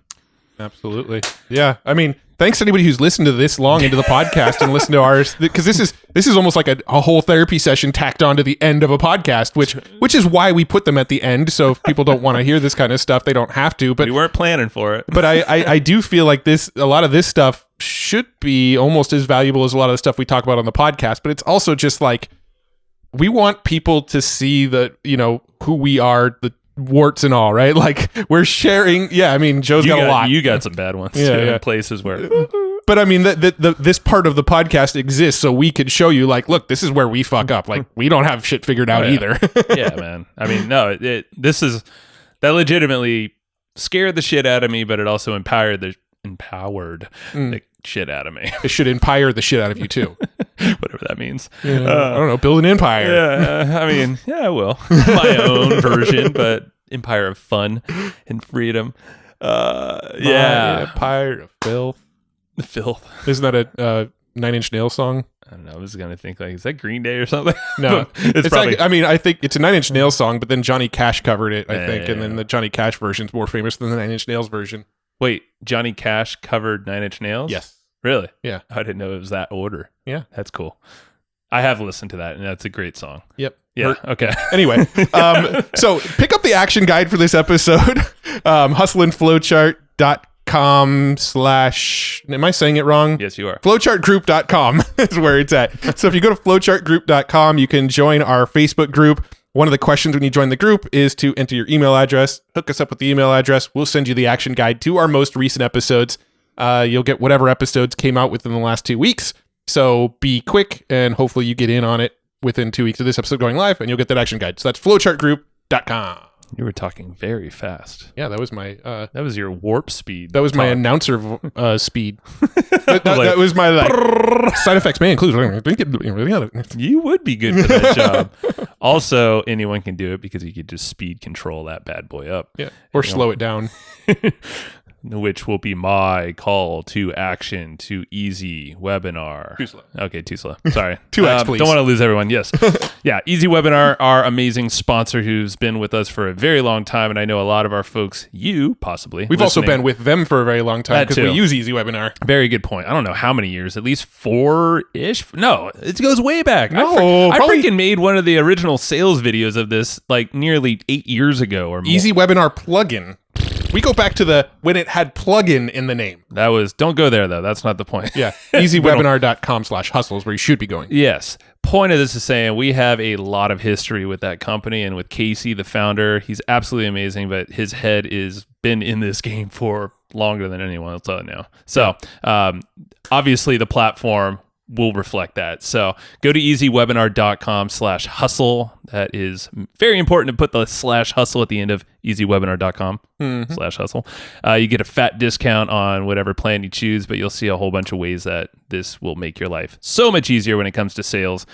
Speaker 3: Absolutely. Yeah. I mean, thanks to anybody who's listened to this long into the podcast and listened to ours, because this is almost like a whole therapy session tacked on to the end of a podcast, which is why we put them at the end. So if people don't want to hear this kind of stuff, they don't have to. But
Speaker 2: we weren't planning for it.
Speaker 3: But I do feel like a lot of this stuff should be almost as valuable as a lot of the stuff we talk about on the podcast. But it's also just like, we want people to see that, who we are, the warts and all, right? Like, we're sharing. Yeah, I mean, Joe's got a lot.
Speaker 2: You got some bad ones too, in places where.
Speaker 3: But I mean, this part of the podcast exists so we could show you, like, look, this is where we fuck up. Like, we don't have shit figured out either.
Speaker 2: Yeah, man. I mean, no, that legitimately scared the shit out of me, but it also empowered the shit out of me.
Speaker 3: It should empower the shit out of you too.
Speaker 2: Whatever that means.
Speaker 3: Yeah, I don't know. Build an empire.
Speaker 2: Yeah, I mean, yeah, I will. My own version, but empire of fun and freedom.
Speaker 3: Empire of filth.
Speaker 2: Filth.
Speaker 3: Isn't that a Nine Inch Nails song?
Speaker 2: I don't know. I was gonna think, like, is that Green Day or something?
Speaker 3: No,
Speaker 2: it's probably.
Speaker 3: Like, I mean, I think it's a Nine Inch Nails song, but then Johnny Cash covered it, I think, and then the Johnny Cash version's more famous than the Nine Inch Nails version.
Speaker 2: Wait, Johnny Cash covered Nine Inch Nails?
Speaker 3: Yes.
Speaker 2: Really?
Speaker 3: Yeah.
Speaker 2: I didn't know it was that order.
Speaker 3: Yeah.
Speaker 2: That's cool. I have listened to that, and that's a great song.
Speaker 3: Yep.
Speaker 2: Yeah. Okay.
Speaker 3: Anyway, so pick up the action guide for this episode. hustleandflowchart.com / am I saying it wrong?
Speaker 2: Yes, you are.
Speaker 3: Flowchartgroup.com is where it's at. So if you go to flowchartgroup.com, you can join our Facebook group. One of the questions when you join the group is to enter your email address. Hook us up with the email address. We'll send you the action guide to our most recent episodes. You'll get whatever episodes came out within the last 2 weeks. So be quick, and hopefully you get in on it within 2 weeks of this episode going live, and you'll get that action guide. So that's flowchartgroup.com.
Speaker 2: You were talking very fast.
Speaker 3: Yeah, that was my...
Speaker 2: that was your warp speed.
Speaker 3: That was my announcer speed. that was my side effects may include...
Speaker 2: You would be good for that job. Also, anyone can do it because you could just speed control that bad boy up.
Speaker 3: Yeah, or slow it down.
Speaker 2: Which will be my call to action to Easy Webinar.
Speaker 3: Too slow.
Speaker 2: Okay, too slow. Sorry.
Speaker 3: 2x, please.
Speaker 2: Don't want to lose everyone. Yes. Yeah, Easy Webinar, our amazing sponsor who's been with us for a very long time. And I know a lot of our folks, you possibly.
Speaker 3: We've also been with them for a very long time because we use Easy Webinar.
Speaker 2: Very good point. I don't know how many years, at least 4-ish. No, it goes way back.
Speaker 3: No,
Speaker 2: I freaking made one of the original sales videos of this like nearly 8 years ago or more.
Speaker 3: Easy Webinar plugin. We go back to when it had plugin in the name.
Speaker 2: Don't go there though. That's not the point.
Speaker 3: Yeah. Easywebinar.com/hustle is where you should be going.
Speaker 2: Yes. Point of this is saying we have a lot of history with that company and with Casey, the founder. He's absolutely amazing, but his head is been in this game for longer than anyone else I know. So obviously the platform will reflect that. So go to easywebinar.com/hustle. That is very important to put the /hustle at the end of easywebinar.com/hustle. You get a fat discount on whatever plan you choose, but you'll see a whole bunch of ways that this will make your life so much easier when it comes to sales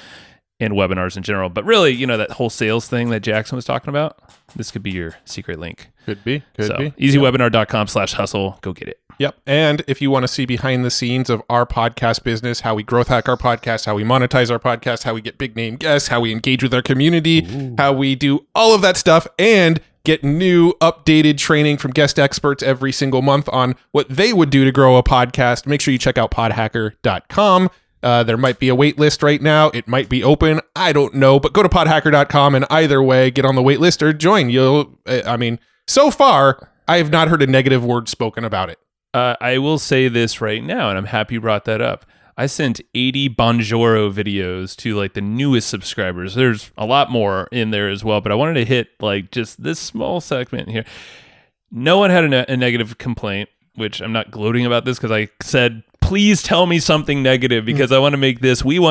Speaker 2: and webinars in general. But really, that whole sales thing that Jackson was talking about, this could be your secret link.
Speaker 3: Could be.
Speaker 2: Easywebinar.com/hustle. Go get it.
Speaker 3: Yep. And if you want to see behind the scenes of our podcast business, how we growth hack our podcast, how we monetize our podcast, how we get big name guests, how we engage with our community, how we do all of that stuff, and get new updated training from guest experts every single month on what they would do to grow a podcast, make sure you check out podhacker.com. There might be a wait list right now. It might be open. I don't know, but go to podhacker.com and either way, get on the wait list or join. So far, I have not heard a negative word spoken about it.
Speaker 2: I will say this right now, and I'm happy you brought that up. I sent 80 Bonjoro videos to like the newest subscribers. There's a lot more in there as well, but I wanted to hit like just this small segment here. No one had a negative complaint, which I'm not gloating about this because I said, please tell me something negative because we want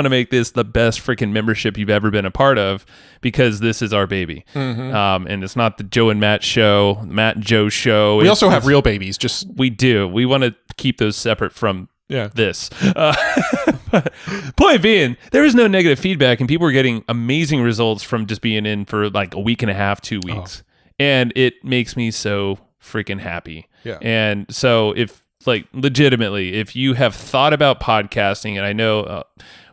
Speaker 2: to make this the best freaking membership you've ever been a part of because this is our baby. And it's not the Joe and Matt show, Matt and Joe show.
Speaker 3: We also have real babies. We
Speaker 2: do. We want to keep those separate from this. Point being, there is no negative feedback, and people are getting amazing results from just being in for like a week and a half, 2 weeks. And it makes me so freaking happy.
Speaker 3: Yeah.
Speaker 2: And so if like legitimately, if you have thought about podcasting, and I know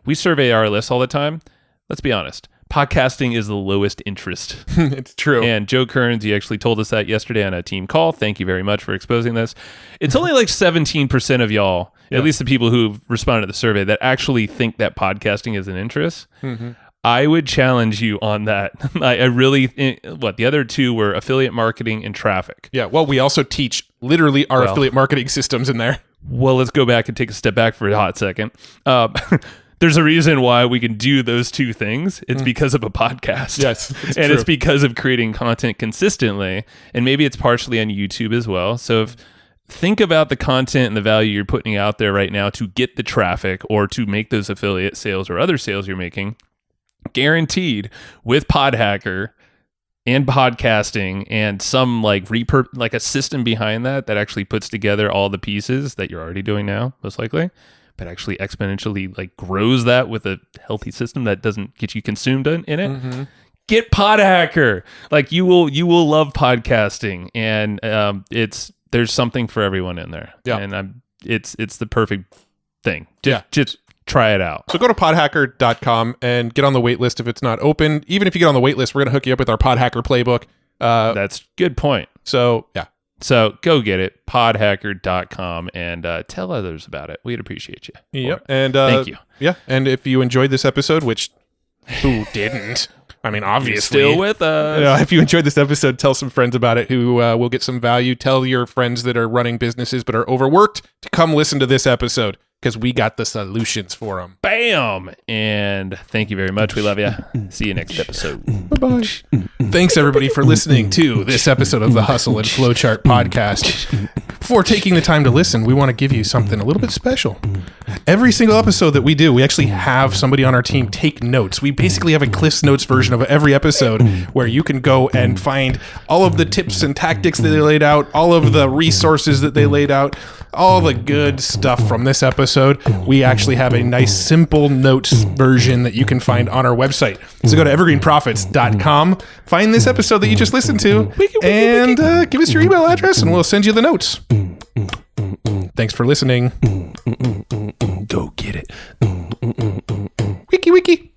Speaker 2: we survey our lists all the time, let's be honest. Podcasting is the lowest interest.
Speaker 3: It's true.
Speaker 2: And Joe Kearns, he actually told us that yesterday on a team call. Thank you very much for exposing this. It's only like 17% of y'all, at least the people who've responded to the survey, that actually think that podcasting is an interest. Mm-hmm. I would challenge you on that. I really, the other two were affiliate marketing and traffic.
Speaker 3: Yeah. Well, we also teach literally our affiliate marketing systems in there.
Speaker 2: Well, let's go back and take a step back for a hot second. There's a reason why we can do those two things. It's because of a podcast.
Speaker 3: Yes.
Speaker 2: And it's because of creating content consistently. And maybe it's partially on YouTube as well. So think about the content and the value you're putting out there right now to get the traffic or to make those affiliate sales or other sales you're making. Guaranteed with PodHacker and podcasting and some like a system behind that actually puts together all the pieces that you're already doing now, most likely, but actually exponentially like grows that with a healthy system that doesn't get you consumed in it. Mm-hmm. Get PodHacker. Like you will love podcasting, and there's something for everyone in there.
Speaker 3: Yeah.
Speaker 2: And it's the perfect thing. Just try it out.
Speaker 3: So go to podhacker.com and get on the wait list if it's not open. Even if you get on the wait list, we're going to hook you up with our PodHacker playbook.
Speaker 2: That's a good point.
Speaker 3: So, yeah.
Speaker 2: So go get it, podhacker.com, and tell others about it. We'd appreciate you.
Speaker 3: Yep. And
Speaker 2: thank you.
Speaker 3: Yeah. And if you enjoyed this episode, which who didn't? I mean, obviously.
Speaker 2: You're still with us.
Speaker 3: If you enjoyed this episode, tell some friends about it who will get some value. Tell your friends that are running businesses but are overworked to come listen to this episode, because we got the solutions for them.
Speaker 2: Bam! And thank you very much. We love you. See you next episode.
Speaker 3: Bye-bye. Thanks, everybody, for listening to this episode of the Hustle and Flowchart podcast. Before taking the time to listen, we want to give you something a little bit special. Every single episode that we do, we actually have somebody on our team take notes. We basically have a Cliff's Notes version of every episode where you can go and find all of the tips and tactics that they laid out, all of the resources that they laid out, all the good stuff from this episode. We actually have a nice, simple notes version that you can find on our website. So go to evergreenprofits.com, find this episode that you just listened to, and give us your email address, and we'll send you the notes. Thanks for listening.
Speaker 2: Go get it.
Speaker 3: Wiki.